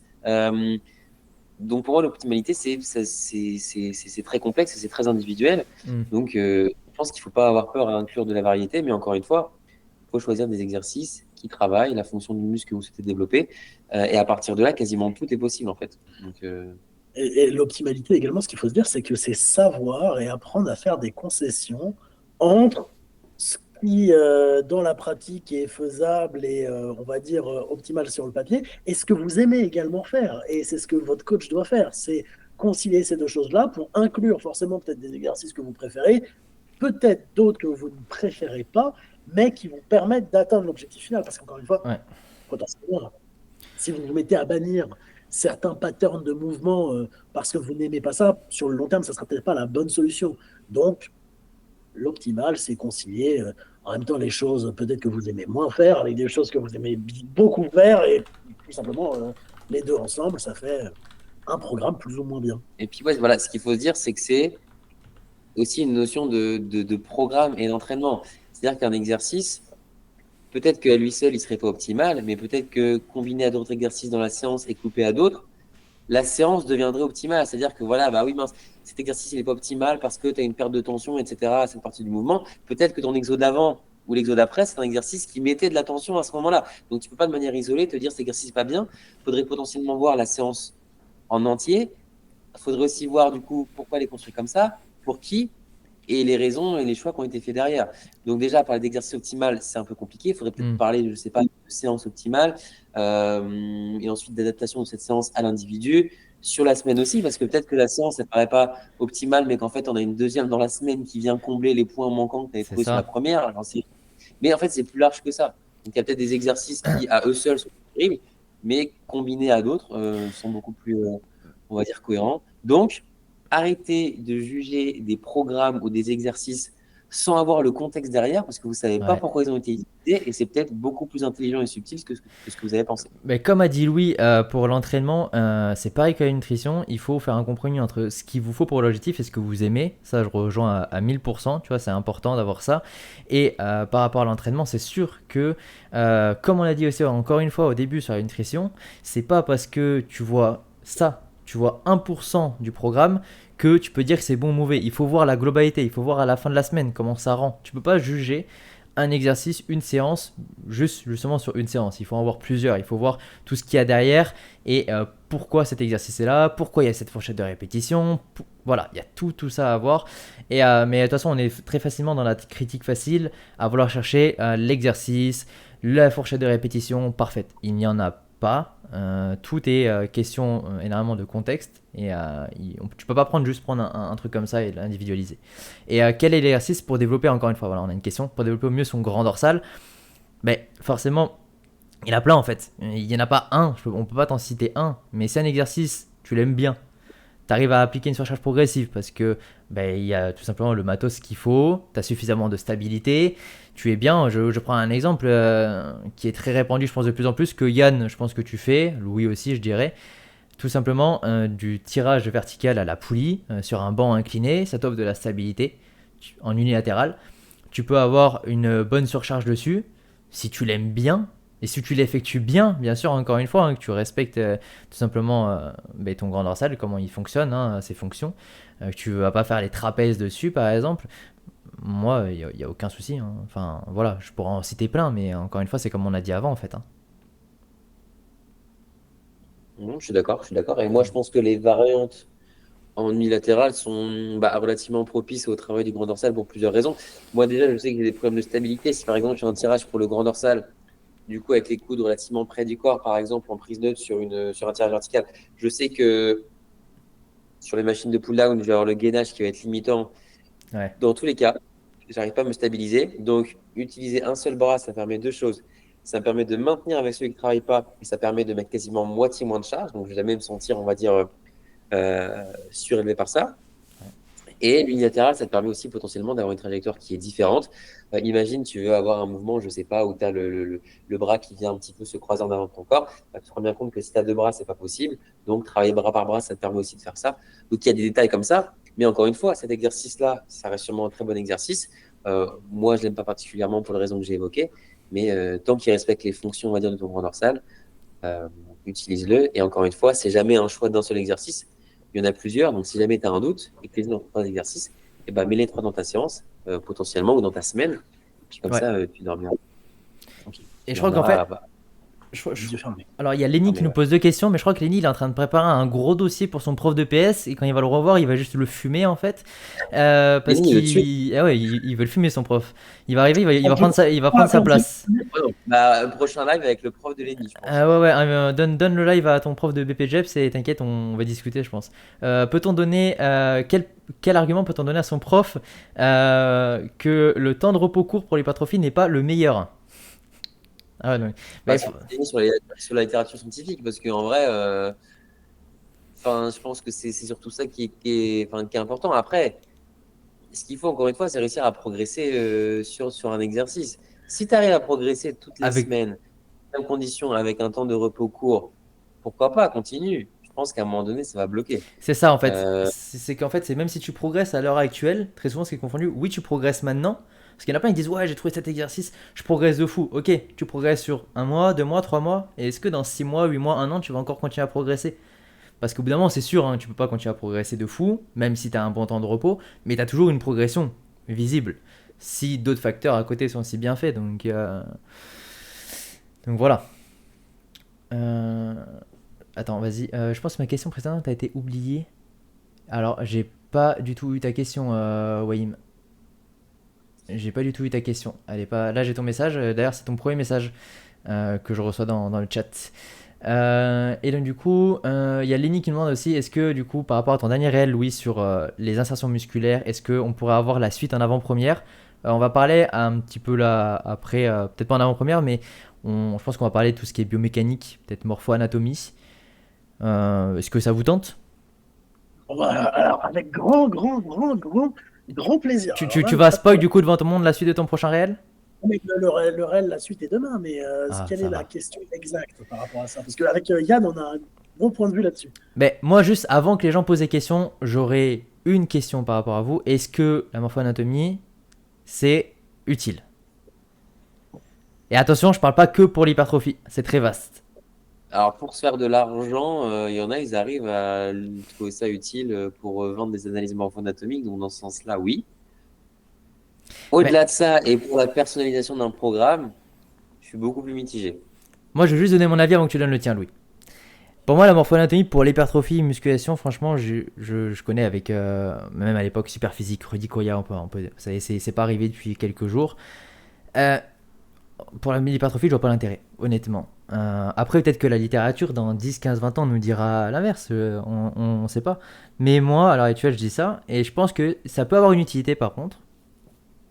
Donc pour moi, l'optimalité, c'est très complexe et c'est très individuel. Hmm. Donc je pense qu'il ne faut pas avoir peur à inclure de la variété, mais encore une fois, il faut choisir des exercices qui travaillent la fonction du muscle que vous souhaitez développer. Et à partir de là, quasiment tout est possible en fait. Donc, Et l'optimalité également, ce qu'il faut se dire, c'est que c'est savoir et apprendre à faire des concessions entre ce qui, dans la pratique, est faisable et, on va dire, optimal sur le papier, et ce que vous aimez également faire. Et c'est ce que votre coach doit faire, c'est concilier ces deux choses-là pour inclure forcément peut-être des exercices que vous préférez, peut-être d'autres que vous ne préférez pas, mais qui vous permettent d'atteindre l'objectif final. Parce qu'encore une fois, Ouais. potentiellement, si vous vous mettez à bannir certains patterns de mouvement parce que vous n'aimez pas ça, sur le long terme, ça ne sera peut-être pas la bonne solution. Donc, l'optimal, c'est concilier en même temps les choses peut-être que vous aimez moins faire avec des choses que vous aimez beaucoup faire et tout simplement les deux ensemble, ça fait un programme plus ou moins bien. et puis ouais, voilà, ce qu'il faut se dire, c'est que c'est aussi une notion de programme et d'entraînement. C'est-à-dire qu'un exercice, peut-être qu'à lui seul, il serait pas optimal, mais peut-être que combiné à d'autres exercices dans la séance et coupé à d'autres, la séance deviendrait optimale. C'est-à-dire que voilà, bah oui, mince, cet exercice, il n'est pas optimal parce que tu as une perte de tension, etc., à cette partie du mouvement. Peut-être que ton exo d'avant ou l'exo d'après, c'est un exercice qui mettait de la tension à ce moment-là. Donc, tu ne peux pas de manière isolée te dire cet exercice n'est pas bien. Il faudrait potentiellement voir la séance en entier. Il faudrait aussi voir, du coup, pourquoi elle est construite comme ça, pour qui, et les raisons et les choix qui ont été faits derrière. Donc déjà, parler d'exercice optimal, c'est un peu compliqué. Il faudrait peut-être Hmm. parler, je ne sais pas, de séance optimale et ensuite d'adaptation de cette séance à l'individu sur la semaine aussi, parce que peut-être que la séance, elle ne paraît pas optimale, mais qu'en fait, on a une deuxième dans la semaine qui vient combler les points manquants que tu avais C'est trouvés sur la ça. première. Mais en fait, c'est plus large que ça. Donc il y a peut-être des exercices qui, à eux seuls, sont terribles, mais combinés à d'autres, sont beaucoup plus, on va dire, cohérents. Donc, arrêtez de juger des programmes ou des exercices sans avoir le contexte derrière, parce que vous ne savez pas Ouais. pourquoi ils ont été utilisés, et c'est peut-être beaucoup plus intelligent et subtil que ce que vous avez pensé. Mais comme a dit Louis, pour l'entraînement, c'est pareil qu'à la nutrition, il faut faire un compromis entre ce qu'il vous faut pour l'objectif et ce que vous aimez. Ça, je rejoins à 1000%, tu vois, c'est important d'avoir ça. Et par rapport à l'entraînement, c'est sûr que, comme on l'a dit aussi encore une fois au début sur la nutrition, c'est pas parce que tu vois ça, tu vois 1% du programme que tu peux dire que c'est bon ou mauvais. Il faut voir la globalité, il faut voir à la fin de la semaine comment ça rend. Tu peux pas juger un exercice, une séance, juste justement sur une séance. Il faut en voir plusieurs. Il faut voir tout ce qu'il y a derrière et pourquoi cet exercice est là, pourquoi il y a cette fourchette de répétition. Voilà, il y a tout ça à voir. Et, mais de toute façon, on est très facilement dans la critique facile à vouloir chercher l'exercice, la fourchette de répétition parfaite. Il n'y en a pas. Tout est question énormément de contexte et tu peux pas prendre un truc comme ça et l'individualiser. Et quel est l'exercice pour développer, encore une fois, voilà, on a une question, pour développer au mieux son grand dorsal? Ben, forcément, il y en a plein en fait. Il n'y en a pas un, on peut pas t'en citer un, mais c'est un exercice, tu l'aimes bien, tu arrives à appliquer une surcharge progressive parce que ben, il y a tout simplement le matos qu'il faut, tu as suffisamment de stabilité, tu es bien. Je prends un exemple qui est très répandu, je pense de plus en plus, que Yann, je pense que tu fais, Louis aussi, je dirais. Tout simplement du tirage vertical à la poulie sur un banc incliné, ça t'offre de la stabilité en unilatéral. Tu peux avoir une bonne surcharge dessus si tu l'aimes bien et si tu l'effectues bien, bien sûr, encore une fois, hein, que tu respectes tout simplement ton grand dorsal, comment il fonctionne, hein, ses fonctions. Que tu ne vas pas faire les trapèzes dessus, par exemple. Moi, il n'y a aucun souci. Hein. Enfin, voilà, je pourrais en citer plein, mais encore une fois, c'est comme on a dit avant, en fait. Hein. Non, je suis d'accord, je suis d'accord. Et moi, je pense que les variantes en unilatéral sont relativement propices au travail du grand dorsal pour plusieurs raisons. Moi, déjà, je sais que j'ai des problèmes de stabilité. Si par exemple, je fais un tirage pour le grand dorsal, du coup, avec les coudes relativement près du corps, par exemple, en prise neutre sur un tirage vertical, je sais que sur les machines de pull-down, je vais avoir le gainage qui va être limitant. Ouais. Dans tous les cas, j'arrive pas à me stabiliser. Donc, utiliser un seul bras, ça permet deux choses. Ça me permet de maintenir avec celui qui ne travaille pas et ça permet de mettre quasiment moitié moins de charge. Donc, je vais jamais me sentir, on va dire, surélevé par ça. Et l'unilatéral, ça te permet aussi potentiellement d'avoir une trajectoire qui est différente. Imagine, tu veux avoir un mouvement, je ne sais pas, où tu as le bras qui vient un petit peu se croiser en avant de ton corps. Tu te rends bien compte que si tu as deux bras, ce n'est pas possible. Donc, travailler bras par bras, ça te permet aussi de faire ça. Donc, il y a des détails comme ça. Mais encore une fois, cet exercice-là, ça reste sûrement un très bon exercice. Moi, je ne l'aime pas particulièrement pour les raisons que j'ai évoquées. Mais tant qu'il respecte les fonctions, on va dire, de ton grand dorsal, utilise-le. Et encore une fois, c'est jamais un choix d'un seul exercice. Il y en a plusieurs. Donc, si jamais tu as un doute et que tu es dans un exercice, mets les trois dans ta séance, potentiellement, ou dans ta semaine. Puis comme Ouais. ça, tu dormiras. Okay. Et je crois qu'en fait, alors il y a Lenny qui nous pose deux questions, mais je crois que Lenny il est en train de préparer un gros dossier pour son prof de PS et quand il va le revoir, il va juste le fumer en fait, parce qu'il il veut le fumer son prof. Il va arriver, il va prendre sa place. Prochain live avec le prof de Lenny, je pense. Donne le live à ton prof de BPJEPS et t'inquiète, on va discuter, je pense. Peut-on donner quel argument peut-on donner à son prof que le temps de repos court pour l'hypertrophie n'est pas le meilleur? Ah ouais, sur la littérature scientifique, parce qu'en vrai, je pense que c'est surtout ça qui est important. Après, ce qu'il faut, encore une fois, c'est réussir à progresser sur un exercice. Si tu arrives à progresser toutes les semaines, en conditions, avec un temps de repos court, pourquoi pas, continue. Je pense qu'à un moment donné, ça va bloquer. C'est ça, en fait. C'est qu'en fait, c'est même si tu progresses à l'heure actuelle, très souvent, ce qui est confondu, oui, tu progresses maintenant. Parce qu'il y en a plein qui disent, ouais, j'ai trouvé cet exercice, je progresse de fou. Ok, tu progresses sur 1 mois, 2 mois, 3 mois. Et est-ce que dans 6 mois, 8 mois, 1 an, tu vas encore continuer à progresser? Parce qu'au bout d'un moment, c'est sûr, hein, tu peux pas continuer à progresser de fou, même si tu as un bon temps de repos, mais tu as toujours une progression visible. Si d'autres facteurs à côté sont aussi bien faits. Donc voilà. Attends, vas-y. Je pense que ma question précédente a été oubliée. Alors, j'ai pas du tout eu ta question, Wahim. J'ai pas du tout eu ta question. Elle est pas... Là, j'ai ton message. D'ailleurs, c'est ton premier message que je reçois dans le chat. Et donc, du coup, il y a Lenny qui me demande aussi, est-ce que, du coup, par rapport à ton dernier réel, Louis, sur les insertions musculaires, est-ce qu'on pourrait avoir la suite en avant-première? On va parler un petit peu là après, peut-être pas en avant-première, mais je pense qu'on va parler de tout ce qui est biomécanique, peut-être morpho-anatomie. Est-ce que ça vous tente? Alors, avec grand Grand plaisir. Tu, Alors tu, là, tu vas spoil du coup devant tout le monde la suite de ton prochain réel? mais le réel, la suite est demain, mais Ah, quelle est ça la va. question exacte par rapport à ça? Parce qu'avec Yann, on a un bon point de vue là-dessus. Mais moi, juste avant que les gens posent des questions, j'aurais une question par rapport à vous. Est-ce que la morpho-anatomie, c'est utile? Et attention, je parle pas que pour l'hypertrophie, c'est très vaste. Alors, pour se faire de l'argent, il y en a, ils arrivent à trouver ça utile pour vendre des analyses morpho-anatomiques. Donc, dans ce sens-là, oui. Mais Au-delà de ça, et pour la personnalisation d'un programme, je suis beaucoup plus mitigé. moi, je vais juste donner mon avis avant que tu donnes le tien, Louis. Pour moi, la morpho-anatomie, pour l'hypertrophie, musculation, franchement, je connais avec, même à l'époque, Superphysique, Rudy Koya, ça y est, c'est pas arrivé depuis quelques jours. Euh, pour l'hypertrophie, je vois pas l'intérêt, honnêtement. Après, peut-être que la littérature, dans 10, 15, 20 ans, nous dira l'inverse, on sait pas. Mais moi, à l'heure actuelle, je dis ça, et je pense que ça peut avoir une utilité, par contre,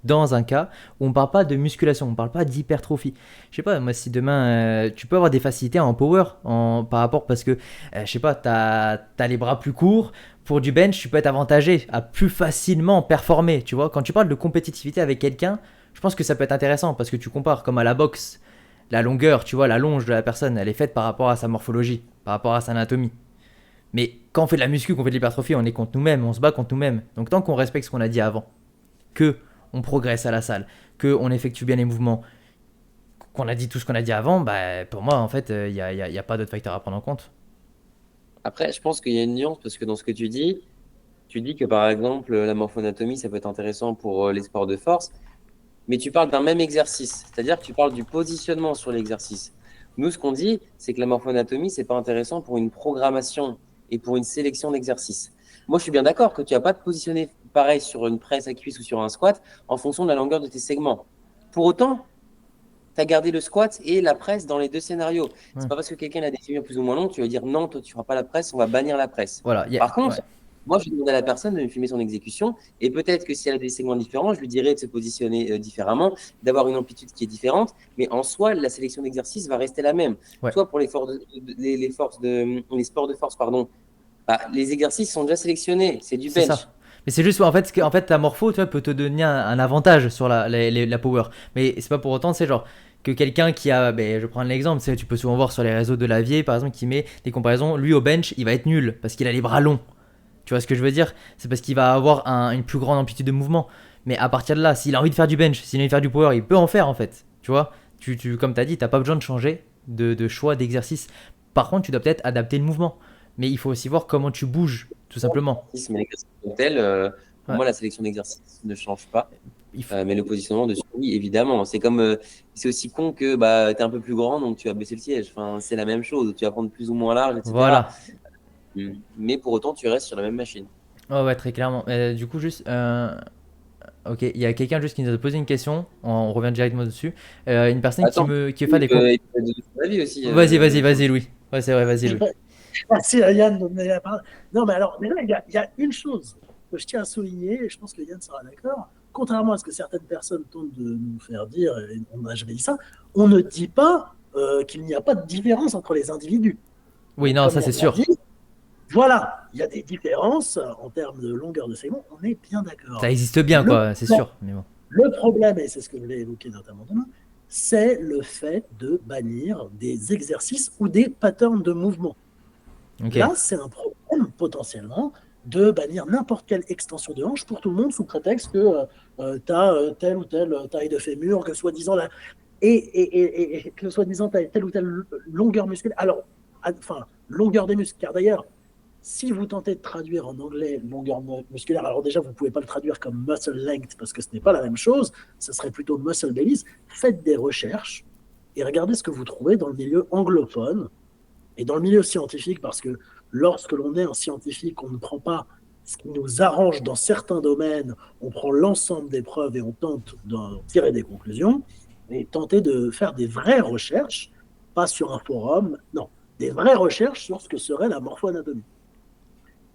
dans un cas où on parle pas de musculation, on parle pas d'hypertrophie. Je sais pas, moi si demain tu peux avoir des facilités en power par rapport parce que je sais pas, t'as les bras plus courts, pour du bench tu peux être avantagé à plus facilement performer, tu vois. Quand tu parles de compétitivité avec quelqu'un, je pense que ça peut être intéressant parce que tu compares comme à la boxe, la longueur, tu vois, la longe de la personne, elle est faite par rapport à sa morphologie, par rapport à sa anatomie. Mais quand on fait de la muscu, qu'on fait de l'hypertrophie, on est contre nous-mêmes, on se bat contre nous-mêmes. Donc tant qu'on respecte ce qu'on a dit avant, que on progresse à la salle, que on effectue bien les mouvements, qu'on a dit tout ce qu'on a dit avant, bah, pour moi, en fait, y a pas d'autre facteur à prendre en compte. Après, je pense qu'il y a une nuance parce que dans ce que tu dis que par exemple, la morphoanatomie, ça peut être intéressant pour les sports de force, mais tu parles d'un même exercice, c'est-à-dire que tu parles du positionnement sur l'exercice. Nous, ce qu'on dit, c'est que la morphoanatomie, c'est pas intéressant pour une programmation et pour une sélection d'exercices. Moi, je suis bien d'accord que tu vas pas te positionner pareil sur une presse à cuisse ou sur un squat en fonction de la longueur de tes segments. Pour autant, tu as gardé le squat et la presse dans les deux scénarios. Ouais. C'est pas parce que quelqu'un a des figures plus ou moins longues, tu vas dire non, toi tu feras pas la presse, on va bannir la presse. Voilà, Par ouais. contre, moi je demande à la personne de me filmer son exécution et peut-être que si elle a des segments différents, je lui dirais de se positionner différemment, d'avoir une amplitude qui est différente, mais en soi, la sélection d'exercices va rester la même. Ouais. Soit pour les sports de force, pardon, bah, les exercices sont déjà sélectionnés, c'est du C'est bench. ça. Mais c'est juste, en fait, en fait, ta morpho, tu vois, peut te donner un avantage sur la power. Mais c'est pas pour autant, c'est genre que quelqu'un qui a, ben, je prends l'exemple, tu peux souvent voir sur les réseaux de Lavier, par exemple, qui met des comparaisons. Lui au bench, il va être nul parce qu'il a les bras longs. Tu vois ce que je veux dire? C'est parce qu'il va avoir une plus grande amplitude de mouvement. Mais à partir de là, s'il a envie de faire du bench, s'il a envie de faire du power, il peut en faire en fait. Tu vois? Comme tu as dit, tu n'as pas besoin de changer de choix d'exercice. Par contre, tu dois peut-être adapter le mouvement. Mais il faut aussi voir comment tu bouges, tout simplement. Mais l'exercice comme tel, pour Ouais. moi, la sélection d'exercices ne change pas. Il faut- Mais le positionnement dessus, oui, évidemment. C'est comme, c'est aussi con que bah, tu es un peu plus grand, donc tu vas baisser le siège. Enfin, c'est la même chose. Tu vas prendre plus ou moins large, etc. Voilà. Mais pour autant, tu restes sur la même machine. Oh, ouais, très clairement. Du coup, juste. Ok, il y a quelqu'un juste qui nous a posé une question. On revient directement dessus. Une personne Attends, qui fait des comptes. il peut donner son avis aussi. Vas-y, vas-y, vas-y, Louis. Ouais, c'est vrai, vas-y, Louis. Merci à Yann de me donner la parole. Non, mais alors, mais là, il y a une chose que je tiens à souligner, et je pense que Yann sera d'accord. Contrairement à ce que certaines personnes tentent de nous faire dire, et on n'a jamais dit ça, on ne dit pas qu'il n'y a pas de différence entre les individus. Oui, Donc, non, comme ça c'est Yann l'a sûr. dit, voilà, il y a des différences en termes de longueur de segment, on est bien Ça d'accord. existe bien, Le, quoi, c'est sûr. Mais bon. le problème, et c'est ce que je voulais évoquer notamment demain, c'est le fait de bannir des exercices ou des patterns de mouvement. Ok. Là, c'est un problème potentiellement de bannir n'importe quelle extension de hanche pour tout le monde sous prétexte que tu as telle ou telle taille de fémur, que soi-disant et que soi-disant tu as telle ou telle longueur musculaire. Alors, enfin, longueur des muscles, car d'ailleurs, si vous tentez de traduire en anglais longueur musculaire, alors déjà, vous ne pouvez pas le traduire comme muscle length parce que ce n'est pas la même chose, ce serait plutôt muscle bellies. Faites des recherches et regardez ce que vous trouvez dans le milieu anglophone et dans le milieu scientifique, parce que lorsque l'on est un scientifique, on ne prend pas ce qui nous arrange dans certains domaines, on prend l'ensemble des preuves et on tente d'en tirer des conclusions, et tenter de faire des vraies recherches, pas sur un forum, non, des vraies recherches sur ce que serait la morpho-anatomie.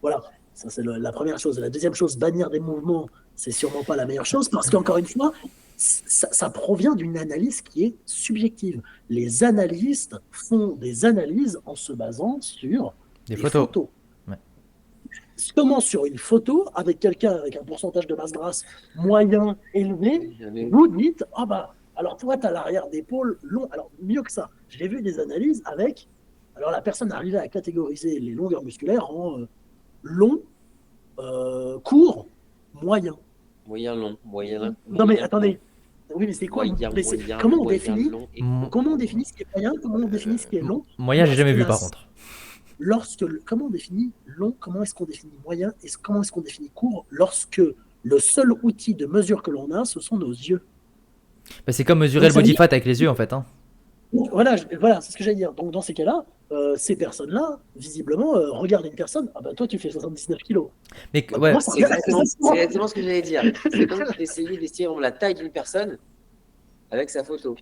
Voilà, ça c'est la première chose. La deuxième chose, bannir des mouvements, c'est sûrement pas la meilleure chose, parce qu'encore une fois, ça provient d'une analyse qui est subjective. Les analystes font des analyses en se basant sur Des des photos. photos. Ouais. comment sur une photo, avec quelqu'un avec un pourcentage de masse grasse moyen élevé, vous dites, ah bah, alors toi, tu as l'arrière d'épaule long. Alors, mieux que ça, j'ai vu des analyses avec, alors la personne arrivait à catégoriser les longueurs musculaires en long, court, moyen. Moyen long, moyen. Non mais attendez, oui mais c'est quoi Moyen, comment on moyen définit long et Mo- comment on définit ce qui est moyen, comment on définit ce qui est long Moyen, j'ai jamais lorsque vu la- par contre. comment on définit long, comment est-ce qu'on définit moyen et comment est-ce qu'on définit court lorsque le seul outil de mesure que l'on a, ce sont nos yeux. Bah, c'est comme mesurer Donc le ça veut body dire, fat avec les yeux en fait, hein. voilà, voilà, c'est ce que j'allais dire. Donc dans ces cas-là, ces personnes-là, visiblement, regardent une personne, ah bah toi tu fais 79 kilos. Mais Bah, ouais, moi, ça c'est regarde exactement ce que j'allais dire. C'est comme d'essayer d'estimer la taille d'une personne avec sa photo.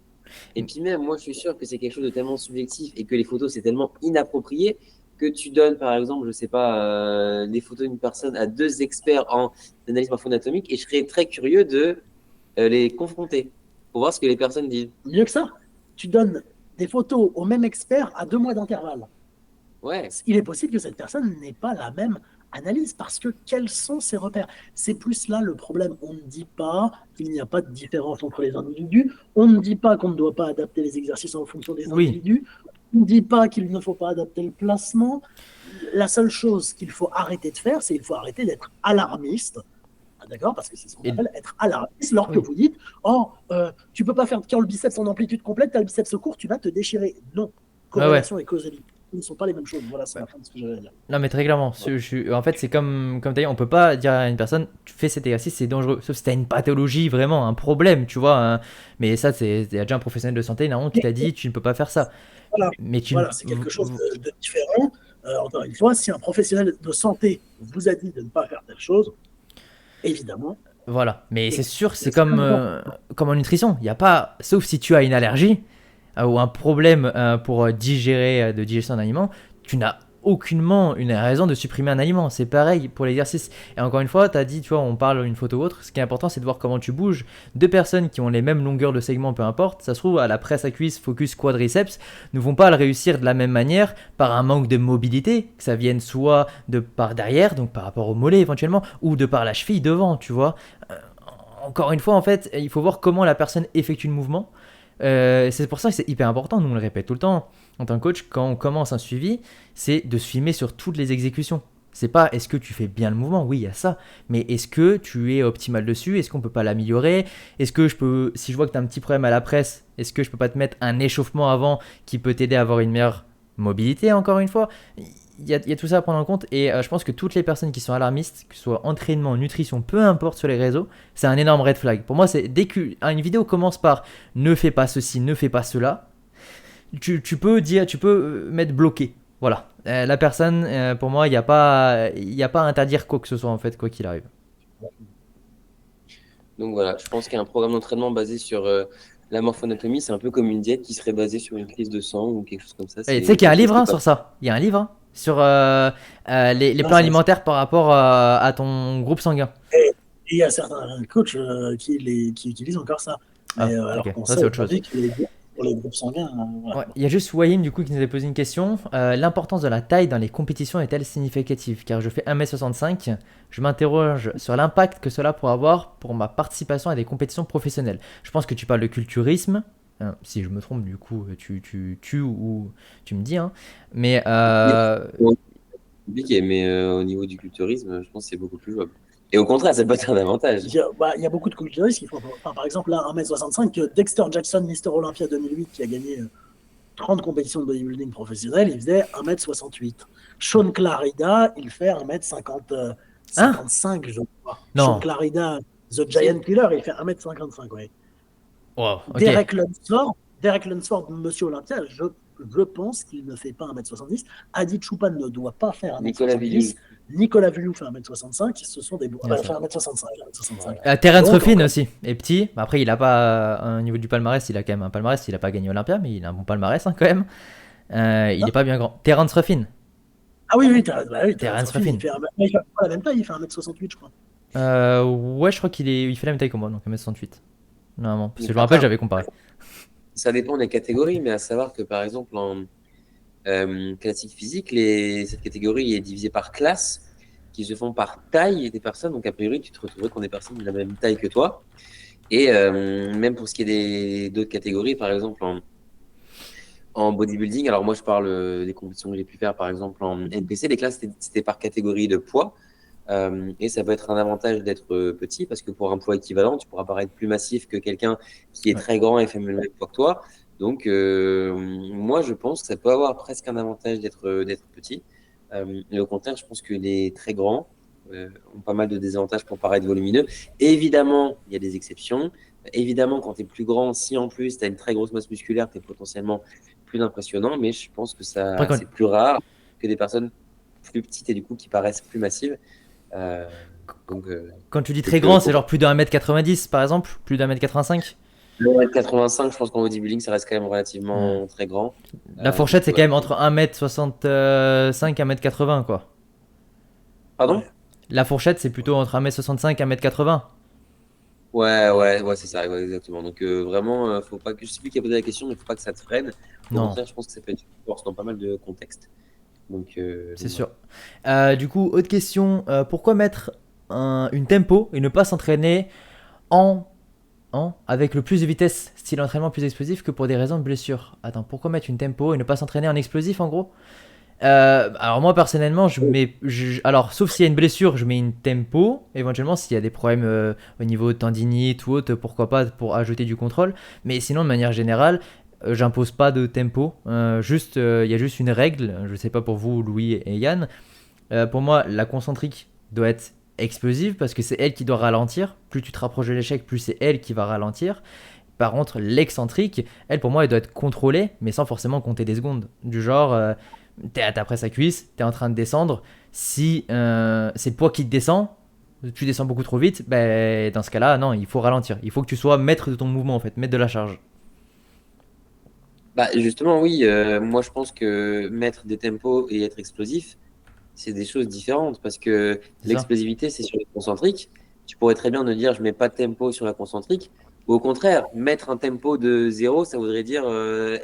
Et puis même, moi, je suis sûr que c'est quelque chose de tellement subjectif et que les photos, c'est tellement inapproprié que tu donnes, par exemple, je sais pas, des photos d'une personne à 2 experts en analyse morpho-anatomique et je serais très curieux de les confronter pour voir ce que les personnes disent. mieux que ça. Tu donnes des photos au même expert à 2 mois d'intervalle. Ouais, Il est possible que cette personne n'ait pas la même analyse parce que quels sont ses repères? C'est plus là le problème. On ne dit pas qu'il n'y a pas de différence entre les individus. On ne dit pas qu'on ne doit pas adapter les exercices en fonction des oui. individus. On ne dit pas qu'il ne faut pas adapter le placement. La seule chose qu'il faut arrêter de faire, c'est qu'il faut arrêter d'être alarmiste. Ah, d'accord? Parce que c'est ce qu'on Et- appelle être alarmiste lorsque Oui. vous dites oh, tu peux pas faire quand le biceps en amplitude complète, tu as le biceps court, tu vas te déchirer. Non. Ouais, ouais. Corrélation et causalité ne sont pas les mêmes choses. Voilà, c'est la fin de ce que j'avais à dire. Non mais très clairement, en fait c'est comme tu as dit, on peut pas dire à une personne tu fais cet exercice c'est dangereux, sauf si t'as une pathologie vraiment, un problème, tu vois, hein. Mais ça c'est il y a déjà un professionnel de santé normalement qui t'a dit tu ne peux pas faire ça. Voilà, Mais tu voilà c'est quelque chose de différent. Encore une fois, si un professionnel de santé vous a dit de ne pas faire telle chose, évidemment. voilà, mais c'est sûr, c'est c'est comme en nutrition, il y a pas, sauf si tu as une allergie ou un problème pour digérer de digestion d'un aliment, tu n'as aucunement une raison de supprimer un aliment. C'est pareil pour l'exercice. Et encore une fois, tu as dit, tu vois, on parle une photo ou autre. Ce qui est important, c'est de voir comment tu bouges. Deux personnes qui ont les mêmes longueurs de segment, peu importe, ça se trouve, à la presse à cuisse, focus, quadriceps, ne vont pas le réussir de la même manière par un manque de mobilité, que ça vienne soit de par derrière, donc par rapport au mollet éventuellement, ou de par la cheville devant, tu vois. Encore une fois, en fait, il faut voir comment la personne effectue le mouvement. C'est pour ça que c'est hyper important, nous on le répète tout le temps, en tant que coach, quand on commence un suivi, c'est de se filmer sur toutes les exécutions. C'est pas est-ce que tu fais bien le mouvement, oui il y a ça, mais est-ce que tu es optimal dessus, est-ce qu'on peut pas l'améliorer, est-ce que je peux, si je vois que tu as un petit problème à la presse, est-ce que je peux pas te mettre un échauffement avant qui peut t'aider à avoir une meilleure mobilité encore une fois. Il y a tout ça à prendre en compte et je pense que toutes les personnes qui sont alarmistes, que ce soit entraînement, nutrition, peu importe sur les réseaux, c'est un énorme red flag. Pour moi, c'est dès qu'une vidéo commence par ne fais pas ceci, ne fais pas cela, tu peux mettre bloqué. Voilà. La personne, pour moi, il n'y a pas à interdire quoi que ce soit en fait, quoi qu'il arrive. donc voilà, je pense qu'un programme d'entraînement basé sur la morphoanatomie, c'est un peu comme une diète qui serait basée sur une prise de sang ou quelque chose comme ça. Et tu sais qu'il y a un livre sur ça. Il y a un livre sur les plans alimentaires par rapport à ton groupe sanguin. Et il y a certains coachs qui utilisent encore ça. Mais alors ok. qu'on Ça, sait c'est autre chose. aujourd'hui que pour les groupes sanguins. Voilà. Ouais, il y a juste Wayne du coup qui nous a posé une question. L'importance de la taille dans les compétitions est-elle significative? Car je fais 1m65, je m'interroge sur l'impact que cela pourrait avoir pour ma participation à des compétitions professionnelles. Je pense que tu parles de culturisme. Si je me trompe, du coup, tu ou tu me dis. Hein. Mais Compliqué, mais au niveau du culturisme, je pense que c'est beaucoup plus jouable. Et au contraire, ça peut être un avantage. Il y a beaucoup de culturistes qui font. Enfin, par exemple, là, 1m65, Dexter Jackson, Mister Olympia 2008, qui a gagné 30 compétitions de bodybuilding professionnelles, il faisait 1m68. Sean Clarida, il fait 1m55, je crois. Non. Sean Clarida, The Giant Killer, il fait 1m55, oui. Wow, ok. Derek Lunsford, Monsieur Olympia, je pense qu'il ne fait pas 1m70. Adi Choupan ne doit pas faire 1m70. Nicolas Villou fait 1m65. Ce sont des beaux. Enfin, 1m65. Terence Ruffin aussi est petit. Après, il n'a pas un niveau du palmarès. Il a quand même un palmarès. Il n'a pas gagné Olympia, mais il a un bon palmarès quand même. Il n'est pas bien grand. Terence Ruffin. Ah oui, Terence Ruffin. Il fait pas la même taille, il fait 1m68, je crois. Ouais, je crois il fait la même taille que moi, donc 1m68. Normalement. Parce que je me rappelle, j'avais comparé. Ça dépend des catégories, mais à savoir que par exemple en classique physique, cette catégorie est divisée par classe. qui se font par taille des personnes. Donc, a priori, tu te retrouverais qu'on des personnes de la même taille que toi. Et même pour ce qui est d'autres catégories, par exemple en bodybuilding, alors moi je parle des compétitions que j'ai pu faire, par exemple en NPC, les classes c'était par catégorie de poids. Et ça peut être un avantage d'être petit parce que pour un poids équivalent, tu pourras paraître plus massif que quelqu'un qui est très grand et fait le même poids que toi. Donc, moi, je pense que ça peut avoir presque un avantage d'être petit. Et au contraire, je pense que les très grands ont pas mal de désavantages pour paraître volumineux. Et évidemment, il y a des exceptions. Évidemment, quand tu es plus grand, si en plus tu as une très grosse masse musculaire, tu es potentiellement plus impressionnant. Mais je pense que Après, c'est plus rare que des personnes plus petites et du coup qui paraissent plus massives. Euh, donc, quand tu dis donc, très grand, c'est genre plus d'un mètre 90 par exemple, plus d'un mètre 85. le 85, je pense qu'en bodybuilding, ça reste quand même Ouais. relativement très grand. La fourchette, c'est quand Ouais. même entre 1m65 et 1m80, quoi. Pardon? La fourchette, c'est plutôt entre 1m65 et 1m80. Ouais, c'est ça, ouais, exactement. Donc vraiment, faut pas que je sais plus qui a posé la question, mais faut pas que ça te freine. Au Non, contraire, je pense que ça peut être une force dans pas mal de contextes. c'est Voilà. sûr. Du coup, autre question. Pourquoi mettre une tempo et ne pas s'entraîner en, avec le plus de vitesse, style entraînement plus explosif, que pour des raisons de blessure? Attends, pourquoi mettre une tempo et ne pas s'entraîner en explosif en gros? Alors moi personnellement, alors sauf s'il y a une blessure, je mets une tempo. Éventuellement, s'il y a des problèmes au niveau tendinite ou autre, pourquoi pas pour ajouter du contrôle. Mais sinon, de manière générale, j'impose pas de tempo. Il y a juste une règle. Je sais pas pour vous, Louis et Yann. Pour moi, la concentrique doit être explosive parce que c'est elle qui doit ralentir. Plus tu te rapproches de l'échec, plus c'est elle qui va ralentir. Par contre, l'excentrique, elle pour moi, elle doit être contrôlée, mais sans forcément compter des secondes. Du genre, t'es à ta presse à cuisse, t'es en train de descendre. Si c'est le poids qui te descend, tu descends beaucoup trop vite, ben, dans ce cas-là, non, il faut ralentir. Il faut que tu sois maître de ton mouvement, en fait, maître de la charge. Bah, justement, oui, moi je pense que mettre des tempos et être explosif, c'est des choses différentes parce que C'est ça? l'explosivité, c'est sur les concentriques. Tu pourrais très bien me dire, je mets pas de tempo sur la concentrique. Ou au contraire, mettre un tempo de zéro, ça voudrait dire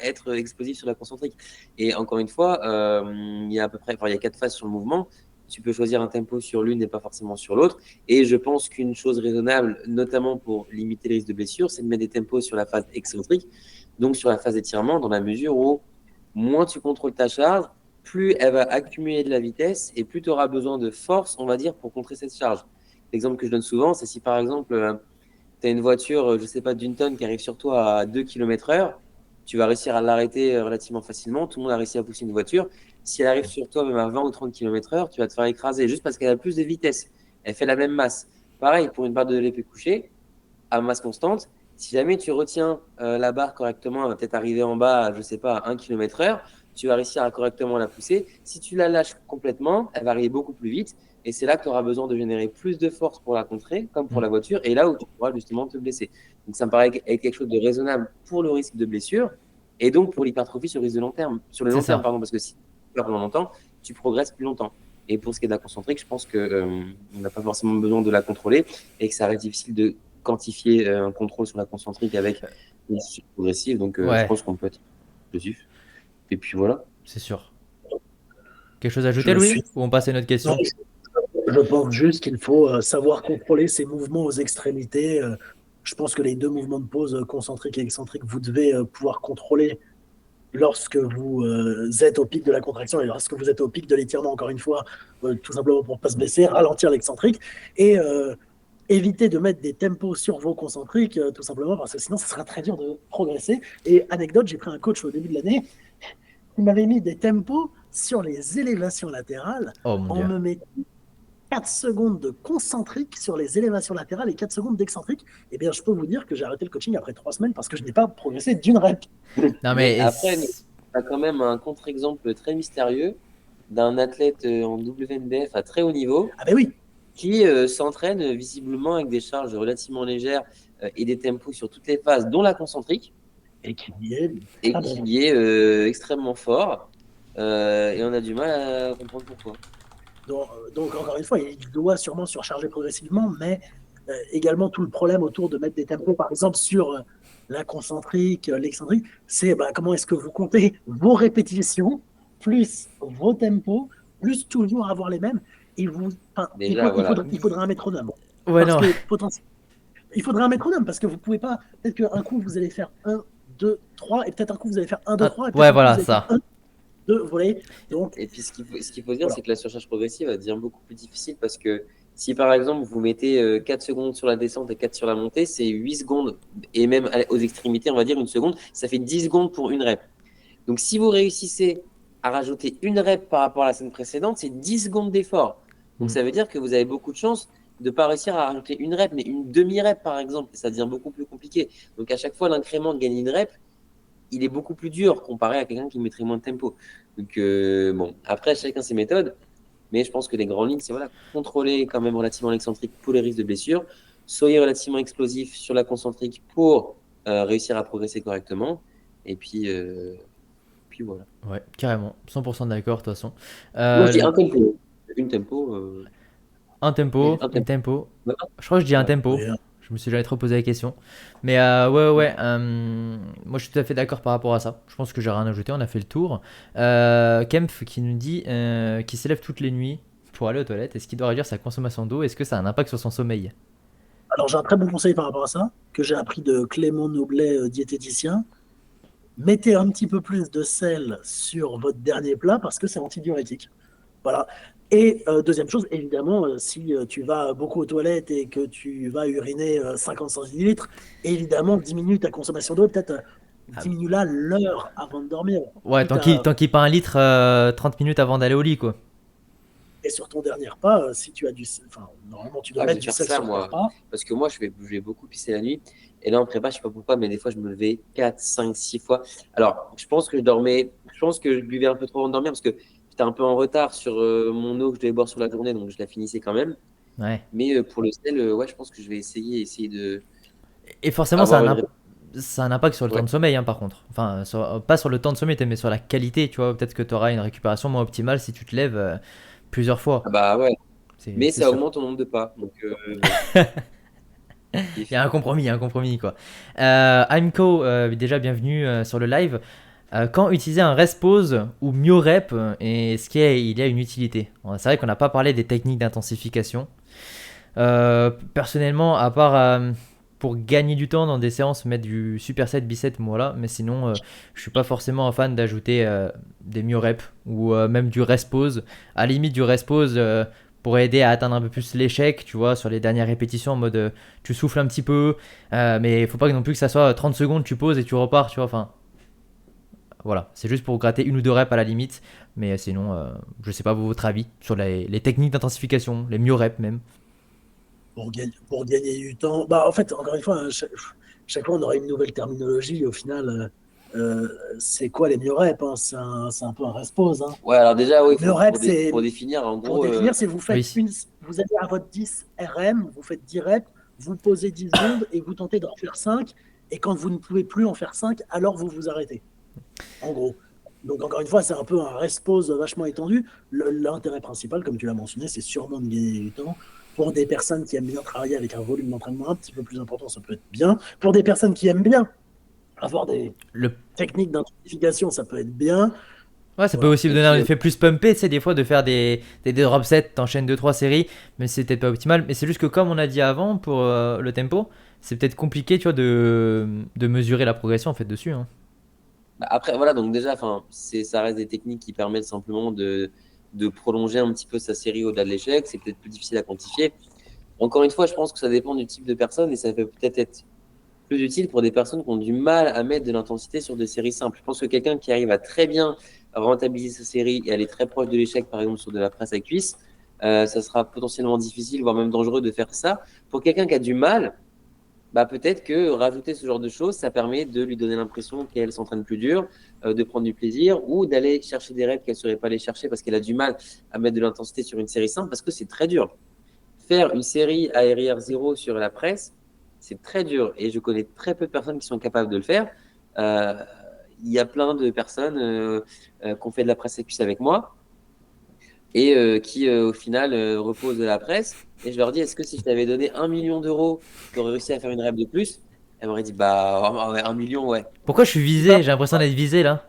être explosif sur la concentrique. Et encore une fois, il y a à peu près, enfin, il y a 4 phases sur le mouvement. Tu peux choisir un tempo sur l'une et pas forcément sur l'autre. Et je pense qu'une chose raisonnable, notamment pour limiter les risques de blessure, c'est de mettre des tempos sur la phase excentrique, donc sur la phase d'étirement, dans la mesure où moins tu contrôles ta charge, plus elle va accumuler de la vitesse et plus tu auras besoin de force, on va dire, pour contrer cette charge. L'exemple que je donne souvent, c'est si par exemple, tu as une voiture, je ne sais pas, d'une tonne qui arrive sur toi à 2 km/h, tu vas réussir à l'arrêter relativement facilement. Tout le monde a réussi à pousser une voiture. Si elle arrive sur toi même à 20 ou 30 km/h, tu vas te faire écraser juste parce qu'elle a plus de vitesse. Elle fait la même masse. Pareil, pour une barre de l'épée couchée, à masse constante, si jamais tu retiens la barre correctement, elle va peut-être arriver en bas, je ne sais pas, à 1 km/h, tu vas réussir à correctement la pousser. Si tu la lâches complètement, elle va arriver beaucoup plus vite. Et c'est là que tu auras besoin de générer plus de force pour la contrer, comme pour Mm. la voiture, et là où tu pourras justement te blesser. Donc ça me paraît être quelque chose de raisonnable pour le risque de blessure, et donc pour l'hypertrophie sur le long terme, C'est terme, ça. pardon, parce que si tu fais pendant longtemps, tu progresses plus longtemps. Et pour ce qui est de la concentrique, je pense qu'on n'a pas forcément besoin de la contrôler et que ça reste difficile de quantifier un contrôle sur la concentrique avec une suite progressive. Donc, je Ouais, pense qu'on peut être explosif. Et puis voilà. c'est sûr. Quelque chose à ajouter, Je Louis? suis. Ou on passe à une autre Non, question? je pense juste qu'il faut savoir contrôler ses mouvements aux extrémités. Je pense que les deux mouvements de pause, concentrique et excentrique, vous devez pouvoir contrôler lorsque vous êtes au pic de la contraction et lorsque vous êtes au pic de l'étirement, encore une fois, tout simplement pour ne pas se blesser, ralentir l'excentrique et éviter de mettre des tempos sur vos concentriques, tout simplement parce que sinon, ça sera très dur de progresser. Et anecdote, j'ai pris un coach au début de l'année, il m'avait mis des tempos sur les élévations latérales Oh mon en dieu. me mettant 4 secondes de concentrique sur les élévations latérales et 4 secondes d'excentrique. Eh bien, je peux vous dire que j'ai arrêté le coaching après 3 semaines parce que je n'ai pas progressé d'une rep. Non Mais mais après, tu as quand même un contre-exemple très mystérieux d'un athlète en WNBF à très haut niveau Ah ben oui, qui s'entraîne visiblement avec des charges relativement légères et des tempos sur toutes les phases, dont la concentrique, et qui y est et très bon. qui est extrêmement fort. Et on a du mal à comprendre pourquoi. Donc, encore une fois, il doit sûrement surcharger progressivement, mais également tout le problème autour de mettre des tempos, par exemple, sur la concentrique, l'excentrique, c'est comment est-ce que vous comptez vos répétitions, plus vos tempos, plus toujours avoir les mêmes. Déjà, voilà. il faudrait un métronome. Ouais, Parce non. que potentiellement, il faudrait un métronome parce que vous pouvez pas. Peut-être qu'un coup vous allez faire un, 2, 3, et peut-être un coup vous allez faire un, 2, 3, et peut-être Ouais, un coup vous voilà, allez faire ça. un, 2, vous voyez. Donc, Et puis, ce qu'il faut dire, voilà. c'est que la surcharge progressive va devenir beaucoup plus difficile parce que si, par exemple, vous mettez 4 secondes sur la descente et 4 sur la montée, c'est 8 secondes. Et même aux extrémités, on va dire une seconde, ça fait 10 secondes pour une rep. Donc, si vous réussissez à rajouter une rep par rapport à la scène précédente, c'est 10 secondes d'effort. Donc, Mm. ça veut dire que vous avez beaucoup de chance de ne pas réussir à rajouter une rep, mais une demi-rep, par exemple. Et ça devient beaucoup plus compliqué. Donc, à chaque fois, l'incrément de gagner une rep, il est beaucoup plus dur comparé à quelqu'un qui mettrait moins de tempo. Donc, bon, après, chacun ses méthodes. Mais je pense que les grandes lignes, c'est voilà, contrôler quand même relativement l'excentrique pour les risques de blessure. Soyez relativement explosif sur la concentrique pour réussir à progresser correctement. Et puis voilà. Ouais, carrément. 100% d'accord, de toute façon. Moi, je dis Euh, un tempo. Une tempo. un tempo, Un une tempo. tempo. Ouais. Je crois que je dis un Ouais. tempo. Mais, Je me suis jamais trop posé la question. Mais ouais. Moi, je suis tout à fait d'accord par rapport à ça. Je pense que j'ai rien à ajouter. On a fait le tour. Kempf qui nous dit qu'il s'élève toutes les nuits pour aller aux toilettes. Est-ce qu'il doit réduire sa consommation d'eau? Est-ce que ça a un impact sur son sommeil? alors, j'ai un très bon conseil par rapport à ça, que j'ai appris de Clément Noblet, diététicien. Mettez un petit peu plus de sel sur votre dernier plat parce que c'est antidiurétique. Voilà. Et deuxième chose, évidemment, si tu vas beaucoup aux toilettes et que tu vas uriner 50 centilitres, évidemment, diminue ta consommation d'eau, peut-être Ah, diminue-la l'heure avant de dormir. ouais, Quitte tant qu'il pas un litre 30 minutes avant d'aller au lit, quoi. Et sur ton dernier repas, si tu as enfin, normalement, tu dois Ah, je mettre vais du faire sel ça, sur ton moi. repas. Parce que moi, je vais beaucoup pisser la nuit. Et là, en prépa, je sais pas pourquoi, mais des fois, je me levais 4, 5, 6 fois. Alors, je pense que je buvais un peu trop avant de dormir parce que j'étais un peu en retard sur mon eau que je devais boire sur la journée, donc je la finissais quand même. Ouais. Mais pour le sel, ouais, je pense que je vais essayer de Et forcément, avoir une. ça a un impact sur le temps Ouais. de sommeil, hein, par contre. Enfin, pas sur le temps de sommeil, mais sur la qualité, tu vois. Peut-être que tu auras une récupération moins optimale si tu te lèves plusieurs Ah fois. bah ouais. Mais C'est ça sûr. augmente ton nombre de pas. Donc, bon, Il y a un compromis, quoi. Aimco, déjà bienvenue sur le live. Quand utiliser un rest pause ou myo-rep, est-ce qu'il y a une utilité? Bon, c'est vrai qu'on n'a pas parlé des techniques d'intensification. Personnellement, à part pour gagner du temps dans des séances, mettre du superset bicep, voilà. Mais sinon, je suis pas forcément un fan d'ajouter des myo-reps ou même du rest pause. À la limite, du rest pause pour aider à atteindre un peu plus l'échec, tu vois, sur les dernières répétitions en mode tu souffles un petit peu, mais il faut pas non plus que ça soit 30 secondes, tu poses et tu repars, tu vois. Enfin, voilà, c'est juste pour gratter une ou deux reps à la limite. Mais sinon, je sais pas votre avis sur les techniques d'intensification, les myo-reps même. Pour gagner du temps. Bah, en fait, encore une fois, hein, chaque fois, on aura une nouvelle terminologie. Au final, c'est quoi les myoreps, hein? C'est un peu un reste-pause, hein. ouais, alors déjà, oui, Myorep, c'est, pour définir, en pour gros, définir, c'est vous faites Oui. vous allez à votre 10 RM, vous faites 10 reps, vous posez 10 secondes et vous tentez d'en faire 5. Et quand vous ne pouvez plus en faire 5, alors vous vous arrêtez. En gros. Donc, encore une fois, c'est un peu un rest-pause vachement étendu. L'intérêt principal, comme tu l'as mentionné, c'est sûrement de gagner du temps. Pour des personnes qui aiment bien travailler avec un volume d'entraînement un petit peu plus important, ça peut être bien. Pour des personnes qui aiment bien avoir des Le techniques d'intensification, ça peut être bien. Ouais, ça peut Voilà. aussi vous et donner un puis, effet plus pumpé, tu sais, des fois de faire des drop sets, t'enchaînes 2-3 séries, mais c'est peut-être pas optimal. Mais c'est juste que comme on a dit avant pour le tempo, c'est peut-être compliqué, tu vois, de mesurer la progression en fait dessus, hein. bah, après, voilà, donc déjà, enfin, ça reste des techniques qui permettent simplement de prolonger un petit peu sa série au-delà de l'échec. C'est peut-être plus difficile à quantifier. Encore une fois, je pense que ça dépend du type de personne et ça peut peut-être être plus utile pour des personnes qui ont du mal à mettre de l'intensité sur des séries simples. Je pense que quelqu'un qui arrive à très bien rentabiliser sa série et aller très proche de l'échec, par exemple sur de la presse à cuisse, ça sera potentiellement difficile, voire même dangereux de faire ça. Pour quelqu'un qui a du mal, bah peut-être que rajouter ce genre de choses, ça permet de lui donner l'impression qu'elle s'entraîne plus dur, de prendre du plaisir ou d'aller chercher des reps qu'elle ne serait pas allée chercher parce qu'elle a du mal à mettre de l'intensité sur une série simple parce que c'est très dur. Faire une série ARR 0 sur la presse, c'est très dur et je connais très peu de personnes qui sont capables de le faire. Euh, Il y a plein de personnes qui ont fait de la presse à cuisse avec moi et qui, au final, reposent de la presse. Et je leur dis, est-ce que si je t'avais donné 1 million d'euros, tu aurais réussi à faire une rêve de plus? Elle m'aurait dit, bah, ouais, 1 million, ouais. Pourquoi je suis Je dis pas visé? J'ai l'impression d'être visé là.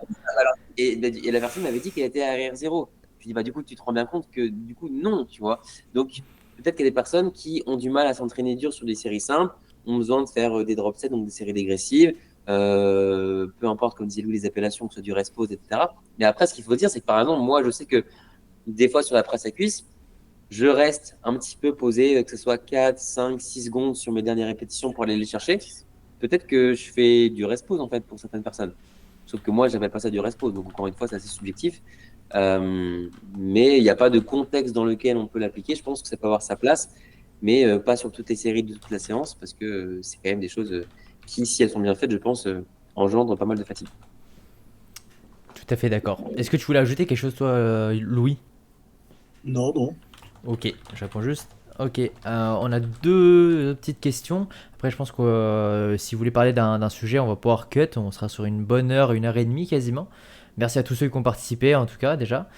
et la personne m'avait dit qu'elle était à RR0. Tu dis, bah, du coup, tu te rends bien compte que du coup, non, tu vois. Donc, peut-être qu'il y a des personnes qui ont du mal à s'entraîner dur sur des séries simples, ont besoin de faire des drop sets, donc des séries dégressives, peu importe, comme disait Louis, les appellations, que ce soit du rest pause, etc. Mais après, ce qu'il faut dire, c'est que par exemple, moi, je sais que des fois, sur la presse à cuisse, je reste un petit peu posé, que ce soit 4, 5, 6 secondes sur mes dernières répétitions pour aller les chercher. Peut-être que je fais du rest pause, en fait, pour certaines personnes. Sauf que moi, je n'appelle pas ça du rest pause. Donc, encore une fois, c'est assez subjectif. Mais il n'y a pas de contexte dans lequel on peut l'appliquer. Je pense que ça peut avoir sa place, mais pas sur toutes les séries de toute la séance, parce que c'est quand même des choses qui, si elles sont bien faites, je pense, engendrent pas mal de fatigue. Tout à fait d'accord. Est-ce que tu voulais ajouter quelque chose, toi, Louis? Non, non. Ok, je réponds juste. Ok, on a deux petites questions. Après, je pense que si vous voulez parler d'un sujet, on va pouvoir cut. On sera sur une bonne heure, 1 heure et demie quasiment. Merci à tous ceux qui ont participé, en tout cas, déjà.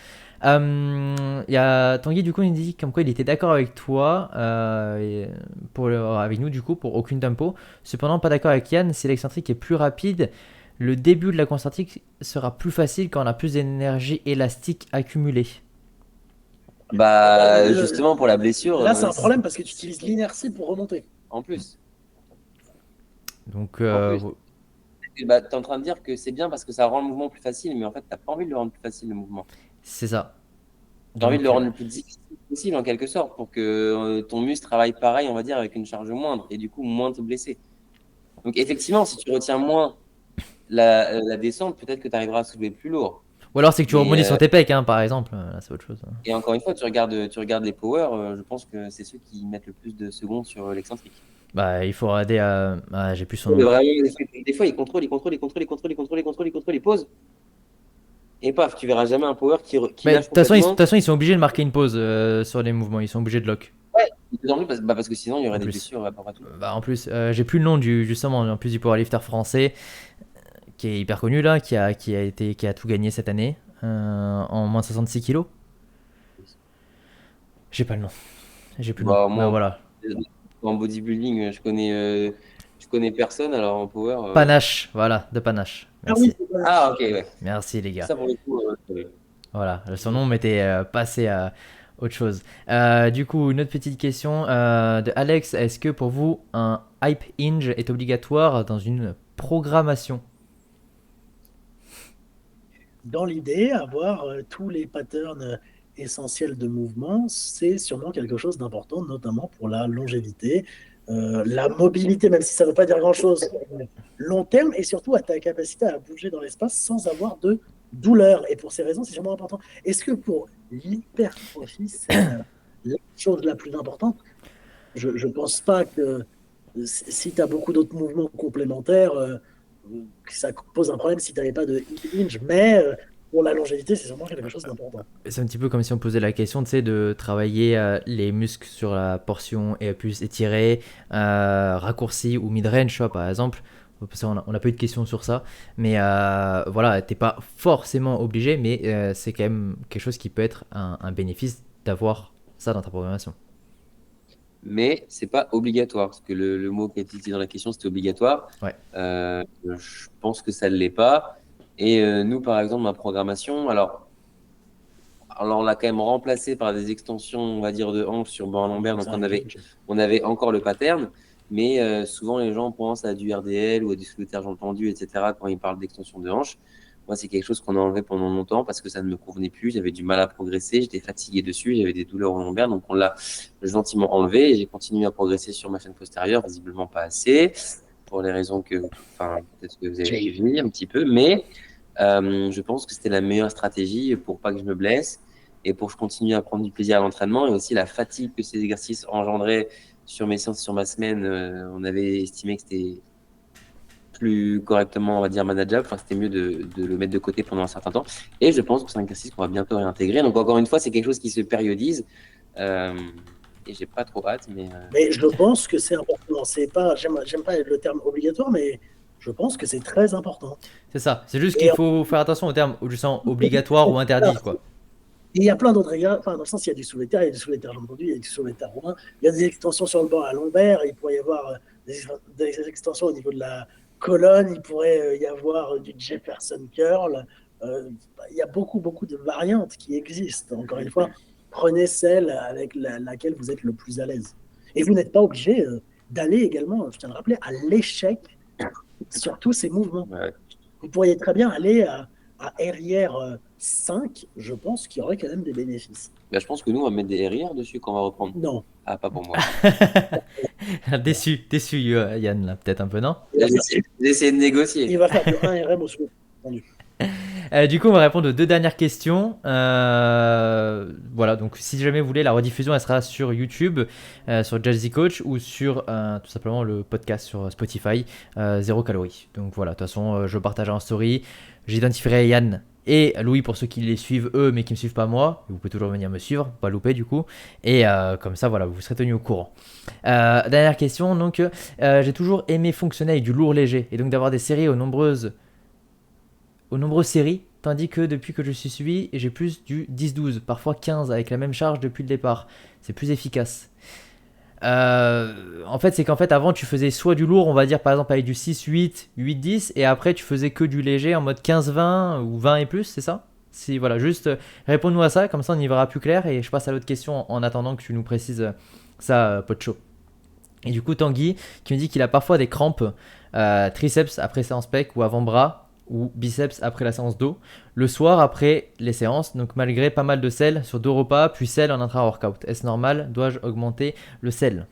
Il y a Tanguy, du coup, il dit comme quoi il était d'accord avec toi, avec nous, du coup, pour aucune tempo. Cependant, pas d'accord avec Yann, si l'excentrique est plus rapide, le début de la concentrique sera plus facile quand on a plus d'énergie élastique accumulée. Bah, justement, pour la blessure, Là, c'est un problème parce que tu utilises l'inertie pour remonter. en plus. Donc, En plus. Bah, tu es en train de dire que c'est bien parce que ça rend le mouvement plus facile, mais en fait, tu n'as pas envie de le rendre plus facile, le mouvement. c'est ça. Tu as envie de le Donc, rendre le plus difficile possible, en quelque sorte, pour que ton muscle travaille pareil, on va dire, avec une charge moindre, et du coup, moins te blesser. Donc, effectivement, si tu retiens moins la descente, peut-être que tu arriveras à soulever plus lourd. ou alors c'est que tu Mais, rebondis sur tes pecs, hein, par exemple. Là, c'est autre chose. et encore une fois, tu regardes les power, je pense que c'est ceux qui mettent le plus de secondes sur l'excentrique. Bah, il faut regarder. Ah, j'ai plus son Mais nom. vraiment, des fois, ils contrôlent, ils posent. Et paf, tu verras jamais un power qui Mais de lâche toute complètement. façon, ils sont obligés de marquer une pause sur les mouvements. Ils sont obligés de lock. Ouais, de plus en plus, parce que sinon, il y aurait En des plus. blessures partout. Bah, en plus, j'ai plus le nom justement, en plus du powerlifter français qui est hyper connu là, qui a tout gagné cette année en moins de 66 kilos. J'ai pas le nom. J'ai plus le nom. Bah, Bah moi, voilà. en bodybuilding, je connais personne, alors en power. Panache, voilà, de Panache. Ah oui, Merci. c'est pas Ah, ok, ouais. Merci les gars. Ça, pour le coup, ouais. Voilà, son nom m'était passé à autre chose. Du coup, une autre petite question de Alex. Est-ce que pour vous, un hype hinge est obligatoire dans une programmation? dans l'idée, avoir tous les patterns essentiels de mouvement, c'est sûrement quelque chose d'important, notamment pour la longévité, la mobilité, même si ça ne veut pas dire grand-chose, long terme, et surtout à ta capacité à bouger dans l'espace sans avoir de douleur. Et pour ces raisons, c'est sûrement important. Est-ce que pour l'hypertrophie, c'est la chose la plus importante? Je ne pense pas que si tu as beaucoup d'autres mouvements complémentaires, que ça pose un problème si tu n'avais pas de hip hinge, mais pour la longévité, c'est sûrement quelque chose d'important. C'est un petit peu comme si on posait la question, tu sais, de travailler les muscles sur la portion et plus étirée, raccourcie ou mid-range, tu vois, par exemple. Parce qu'on on a pas eu de questions sur ça, mais voilà, t'es pas forcément obligé, mais c'est quand même quelque chose qui peut être un bénéfice d'avoir ça dans ta programmation. Mais c'est pas obligatoire, parce que le mot qui a été utilisé dans la question, c'était obligatoire. Ouais. Je pense que ça ne l'est pas. Et nous, par exemple, ma programmation, alors on l'a quand même remplacé par des extensions, on va dire, de hanches sur banc lombaire, donc on avait encore le pattern, mais souvent les gens pensent à du RDL ou à du soulevé jambes tendues, etc. quand ils parlent d'extension de hanches. Moi, c'est quelque chose qu'on a enlevé pendant longtemps parce que ça ne me convenait plus. J'avais du mal à progresser, j'étais fatigué dessus, j'avais des douleurs au lombaire, donc on l'a gentiment enlevé et j'ai continué à progresser sur ma chaîne postérieure, visiblement pas assez, pour les raisons peut-être que vous avez vu un petit peu, mais je pense que c'était la meilleure stratégie pour pas que je me blesse et pour que je continue à prendre du plaisir à l'entraînement et aussi la fatigue que ces exercices engendraient sur mes séances, sur ma semaine. On avait estimé que c'était plus correctement, on va dire, manageable. Enfin, c'était mieux de le mettre de côté pendant un certain temps. Et je pense que c'est un exercice qu'on va bientôt réintégrer. Donc, encore une fois, c'est quelque chose qui se périodise. Et j'ai pas trop hâte, mais Mais je pense que c'est important. C'est pas, j'aime pas le terme obligatoire, mais je pense que c'est très important. C'est ça, c'est juste qu'il Et faut faire attention au terme du sens obligatoire ou interdit, quoi. il y a plein d'autres règles. Enfin, dans le sens, il y a du soulevé de terre, il y a du soulevé de terre jambes tendues, il y a du soulevé de terre romain, il y a des extensions sur le banc à lombaire, il pourrait y avoir des extensions au niveau de la colonne, il pourrait y avoir du Jefferson curl. Il y a beaucoup de variantes qui existent. Encore une fois, prenez celle avec laquelle vous êtes le plus à l'aise. Et vous n'êtes pas obligé d'aller également, je tiens à le rappeler, à l'échec sur tous ces mouvements. Ouais. Vous pourriez très bien aller à arrière 5, je pense qu'il y aurait quand même des bénéfices. Bah, je pense que nous, on va mettre des RIR dessus quand on va reprendre. Non. Ah, pas pour moi. Déçu, Yann, là, peut-être un peu, non? J'ai essayé de négocier. Il va faire du 1 RM au second. Entendu. Du coup, on va répondre aux deux dernières questions. Voilà, donc si jamais vous voulez, la rediffusion, elle sera sur YouTube, sur Jazzy Coach ou sur tout simplement le podcast sur Spotify, 0 calories. Donc voilà, de toute façon, je partagerai en story. J'identifierai Yann et Louis pour ceux qui les suivent eux, mais qui ne me suivent pas moi. Vous pouvez toujours venir me suivre, pas louper du coup. Et comme ça, voilà, vous serez tenus au courant. Dernière question, donc j'ai toujours aimé fonctionner avec du lourd léger et donc d'avoir des séries aux nombreuses séries, tandis que depuis que je suis suivi, j'ai plus du 10-12, parfois 15 avec la même charge depuis le départ. C'est plus efficace. En fait, c'est qu'en fait, avant, tu faisais soit du lourd, on va dire par exemple avec du 6-8, 8-10, et après, tu faisais que du léger en mode 15-20 ou 20 et plus, c'est ça? Si, voilà, juste réponds-nous à ça, comme ça on y verra plus clair, et je passe à l'autre question en attendant que tu nous précises ça, Pocho. Et du coup, Tanguy qui me dit qu'il a parfois des crampes triceps après séance pec ou avant-bras ou biceps après la séance dos, le soir après les séances, donc malgré pas mal de sel sur 2 repas, puis sel en intra-workout. Est-ce normal? Dois-je augmenter le sel?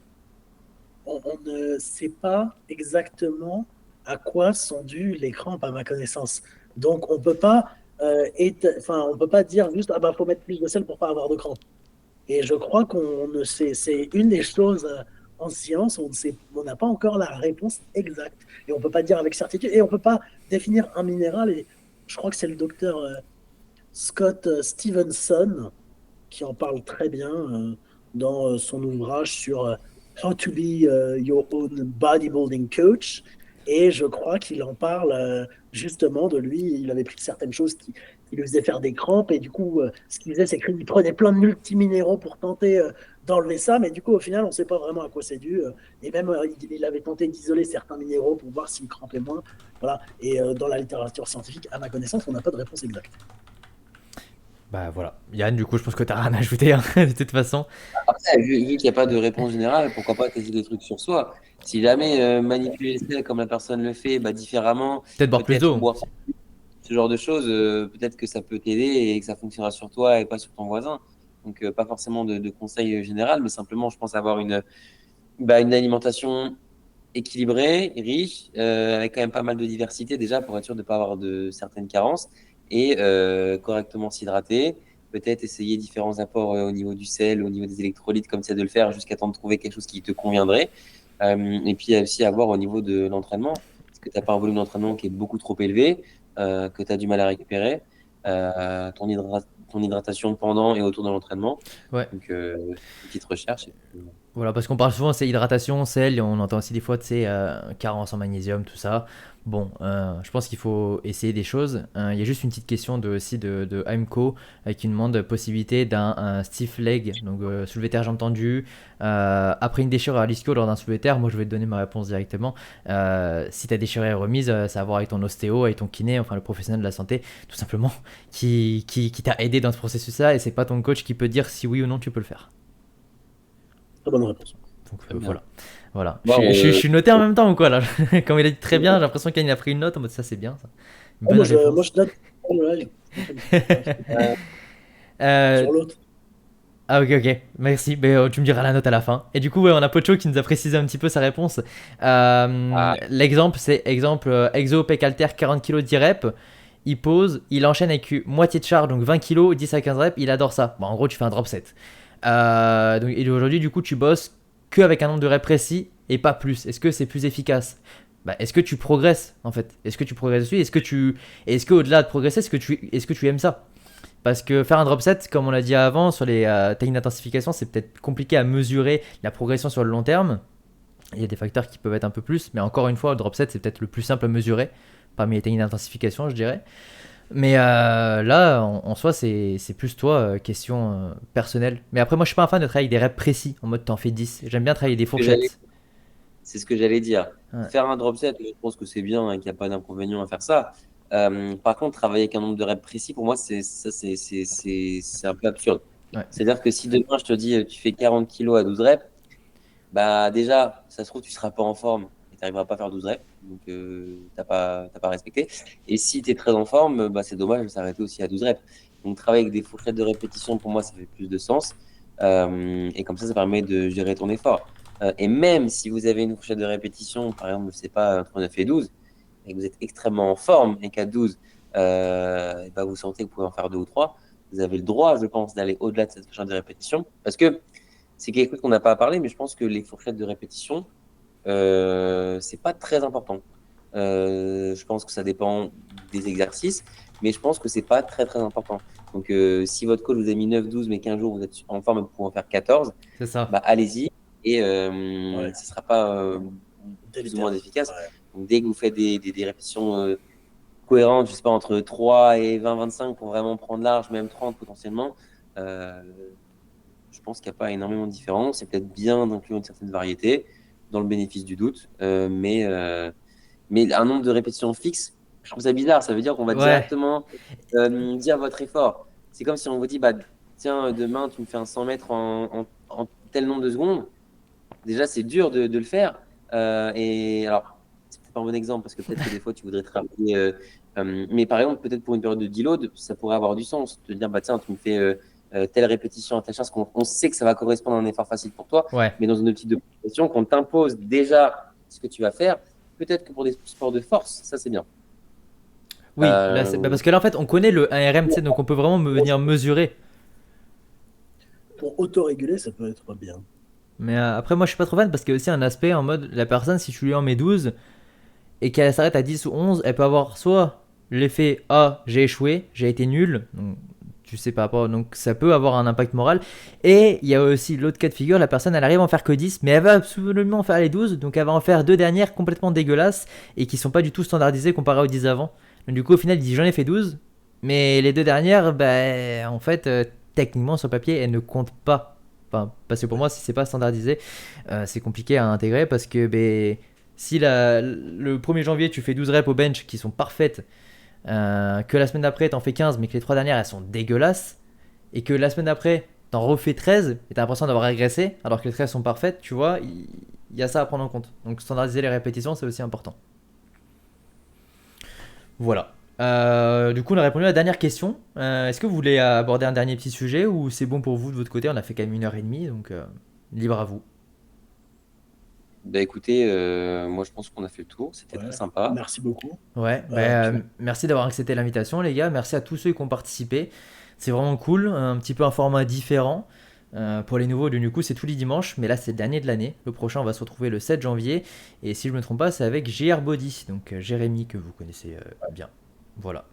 On ne sait pas exactement à quoi sont dues les crampes, à ma connaissance. Donc, on peut pas, on peut pas dire juste, ah bah, faut mettre plus de sel pour pas avoir de crampes. Et je crois qu'on ne sait, c'est une des choses en science, on n'a pas encore la réponse exacte. Et on peut pas dire avec certitude, et on peut pas définir un minéral. Et je crois que c'est le docteur Scott Stevenson qui en parle très bien dans son ouvrage sur How to be your own bodybuilding coach. Et je crois qu'il en parle justement de lui. Il avait pris certaines choses qui lui faisaient faire des crampes. Et du coup, ce qu'il faisait, c'est qu'il prenait plein de multiminéraux pour tenter d'enlever ça. Mais du coup, au final, on ne sait pas vraiment à quoi c'est dû. Et même, il avait tenté d'isoler certains minéraux pour voir s'ils crampaient moins. Voilà. Et dans la littérature scientifique, à ma connaissance, on n'a pas de réponse exacte. Bah voilà. Yann, du coup, je pense que t'as rien à ajouter hein, de toute façon. Après, vu qu'il n'y a pas de réponse générale, pourquoi pas tester des trucs sur soi? Si jamais manipuler les selles comme la personne le fait, bah, différemment, Peut-être boire plus d'eau. boire ce genre de choses, peut-être que ça peut t'aider et que ça fonctionnera sur toi et pas sur ton voisin. Donc, pas forcément de conseils généraux, mais simplement, je pense avoir une alimentation équilibrée, riche, avec quand même pas mal de diversité déjà pour être sûr de ne pas avoir de certaines carences et correctement s'hydrater. Peut-être essayer différents apports au niveau du sel, au niveau des électrolytes, comme ça de le faire jusqu'à temps de trouver quelque chose qui te conviendrait. Et puis aussi avoir au niveau de l'entraînement, parce que tu n'as pas un volume d'entraînement qui est beaucoup trop élevé, que tu as du mal à récupérer, ton hydratation pendant et autour de l'entraînement. Ouais. Donc, une petite recherche. Voilà, parce qu'on parle souvent, c'est hydratation, sel, et on entend aussi des fois, tu sais, carence en magnésium, tout ça. Bon, je pense qu'il faut essayer des choses. Il y a juste une petite question aussi de AMCO qui nous demande possibilité d'un stiff leg, donc soulevé terre jambe tendue, après une déchirure à l'ischio lors d'un soulevé terre. Moi, je vais te donner ma réponse directement. Si ta déchirure est remise, ça a à voir avec ton ostéo, avec ton kiné, enfin le professionnel de la santé, tout simplement, qui t'a aidé dans ce processus-là, et c'est pas ton coach qui peut dire si oui ou non tu peux le faire. Très bonne réponse. Donc voilà. Bon, je suis noté en même temps ou quoi là? Comme il a dit très bien, j'ai l'impression qu'il a pris une note en mode ça c'est bien ça. Une bonne moi, réponse. je note sur l'autre. Ah ok, merci. Mais, tu me diras la note à la fin. Et du coup, ouais, on a Pocho qui nous a précisé un petit peu sa réponse. L'exemple, c'est exo pec halter 40 kg 10 reps. Il pose, il enchaîne avec moitié de charge, donc 20 kg, 10 à 15 reps. Il adore ça. Bon, en gros, tu fais un drop set. Et aujourd'hui, du coup, tu bosses qu'avec un nombre de reps précis et pas plus. Est-ce que c'est plus efficace? Est-ce que tu progresses en fait? Est-ce que tu progresses dessus? Est-ce que au-delà de progresser, est-ce que tu aimes ça? Parce que faire un drop set, comme on l'a dit avant, sur les techniques d'intensification, c'est peut-être compliqué à mesurer la progression sur le long terme. Il y a des facteurs qui peuvent être un peu plus, mais encore une fois, le drop set, c'est peut-être le plus simple à mesurer parmi les techniques d'intensification, je dirais. Mais là, en soi, c'est plus toi, question personnelle. Mais après, moi, je suis pas un fan de travailler avec des reps précis, en mode t'en fais 10. J'aime bien travailler des fourchettes. C'est ce que j'allais dire. Ouais. Faire un drop set, je pense que c'est bien et qu'il n'y a pas d'inconvénient à faire ça. Par contre, travailler avec un nombre de reps précis, pour moi, c'est un peu absurde. Ouais, C'est-à-dire que si demain, je te dis, tu fais 40 kilos à 12 reps, bah déjà, ça se trouve, tu seras pas en forme et tu n'arriveras pas à faire 12 reps. Donc, t'as pas respecté. Et si tu es très en forme, bah, c'est dommage de s'arrêter aussi à 12 reps. Donc, travailler avec des fourchettes de répétition, pour moi, ça fait plus de sens. Et comme ça permet de gérer ton effort. Et même si vous avez une fourchette de répétition, par exemple, je sais pas, entre 9 et 12, et que vous êtes extrêmement en forme et qu'à 12, et bah, vous sentez que vous pouvez en faire deux ou trois, vous avez le droit, je pense, d'aller au-delà de cette fourchette de répétition. Parce que c'est quelque chose qu'on n'a pas parlé, mais je pense que les fourchettes de répétition, c'est pas très important. Je pense que ça dépend des exercices, mais je pense que c'est pas très très important. Donc, si votre coach vous a mis 9, 12, mais qu'un jour vous êtes en forme et vous pouvez en faire 14, c'est ça. bah, allez-y et Ouais, ce sera pas plus ou moins délétère. efficace. Ouais. Donc, dès que vous faites des répétitions cohérentes, je sais pas, entre 3 et 20, 25 pour vraiment prendre large, même 30 potentiellement, euh, je pense qu'il n'y a pas énormément de différence. C'est peut-être bien d'inclure une certaine variété dans le bénéfice du doute, mais un nombre de répétitions fixe, je trouve ça bizarre. Ça veut dire qu'on va Ouais, directement dire votre effort. C'est comme si on vous dit, bah, tiens, demain, tu me fais un 100 mètres en tel nombre de secondes. Déjà, c'est dur de le faire. Et alors, c'est peut-être pas un bon exemple parce que peut-être que des fois, tu voudrais travailler. Mais par exemple, peut-être pour une période de deload, ça pourrait avoir du sens. Te dire, bah, tiens, tu me fais telle répétition à telle charge, qu'on sait que ça va correspondre à un effort facile pour toi, ouais. mais dans une optique de progression, qu'on t'impose déjà ce que tu vas faire. Peut-être que pour des sports de force, ça, c'est bien. Oui, là, bah, Euh, parce que là, en fait, on connaît le 1RM, tu sais, donc on peut vraiment venir mesurer. Pour auto-réguler, ça peut être bien. Mais après, moi, je suis pas trop fan parce qu'il y a aussi un aspect en mode, la personne, si tu lui en mets 12 et qu'elle s'arrête à 10 ou 11, elle peut avoir soit l'effet ah, j'ai échoué, j'ai été nul, donc tu sais par rapport, donc ça peut avoir un impact moral. Et il y a aussi l'autre cas de figure, la personne elle arrive à en faire que 10, mais elle va absolument en faire les 12, donc elle va en faire deux dernières complètement dégueulasses et qui sont pas du tout standardisées comparées aux 10 avant. Donc du coup, au final, il dit j'en ai fait 12, mais les deux dernières, bah, en fait, techniquement sur papier, elles ne comptent pas. Enfin, parce que pour Ouais. moi, si c'est pas standardisé, c'est compliqué à intégrer parce que ben, si le 1er janvier tu fais 12 reps au bench qui sont parfaites, que la semaine d'après t'en fais 15 mais que les 3 dernières elles sont dégueulasses, et que la semaine d'après t'en refais 13 et t'as l'impression d'avoir régressé alors que les 13 sont parfaites, tu vois, il y a ça à prendre en compte. Donc standardiser les répétitions c'est aussi important. Voilà. Du coup on a répondu à la dernière question. Est-ce que vous voulez aborder un dernier petit sujet ou c'est bon pour vous de votre côté? On a fait quand même 1h30 donc libre à vous. Bah, écoutez, moi, je pense qu'on a fait le tour. C'était très Ouais. sympa. Merci beaucoup. Ouais, Puis, merci d'avoir accepté l'invitation, les gars. Merci à tous ceux qui ont participé. C'est vraiment cool. Un petit peu un format différent. Pour les nouveaux, du coup, c'est tous les dimanches. Mais là, c'est le dernier de l'année. Le prochain, on va se retrouver le 7 janvier. Et si je me trompe pas, c'est avec JR Body. Donc, Jérémy, que vous connaissez bien. Voilà.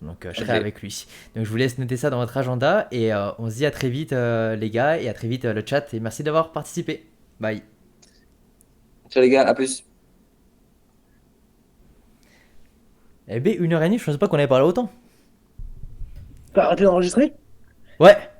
Donc, je serai Parfait. avec lui. Donc, je vous laisse noter ça dans votre agenda. Et on se dit à très vite, les gars. Et à très vite, le chat. Et merci d'avoir participé. Bye. Ciao, les gars. À plus. Eh bien, 1h30, je ne pensais pas qu'on avait parlé autant. t'as arrêté d'enregistrer? Ouais.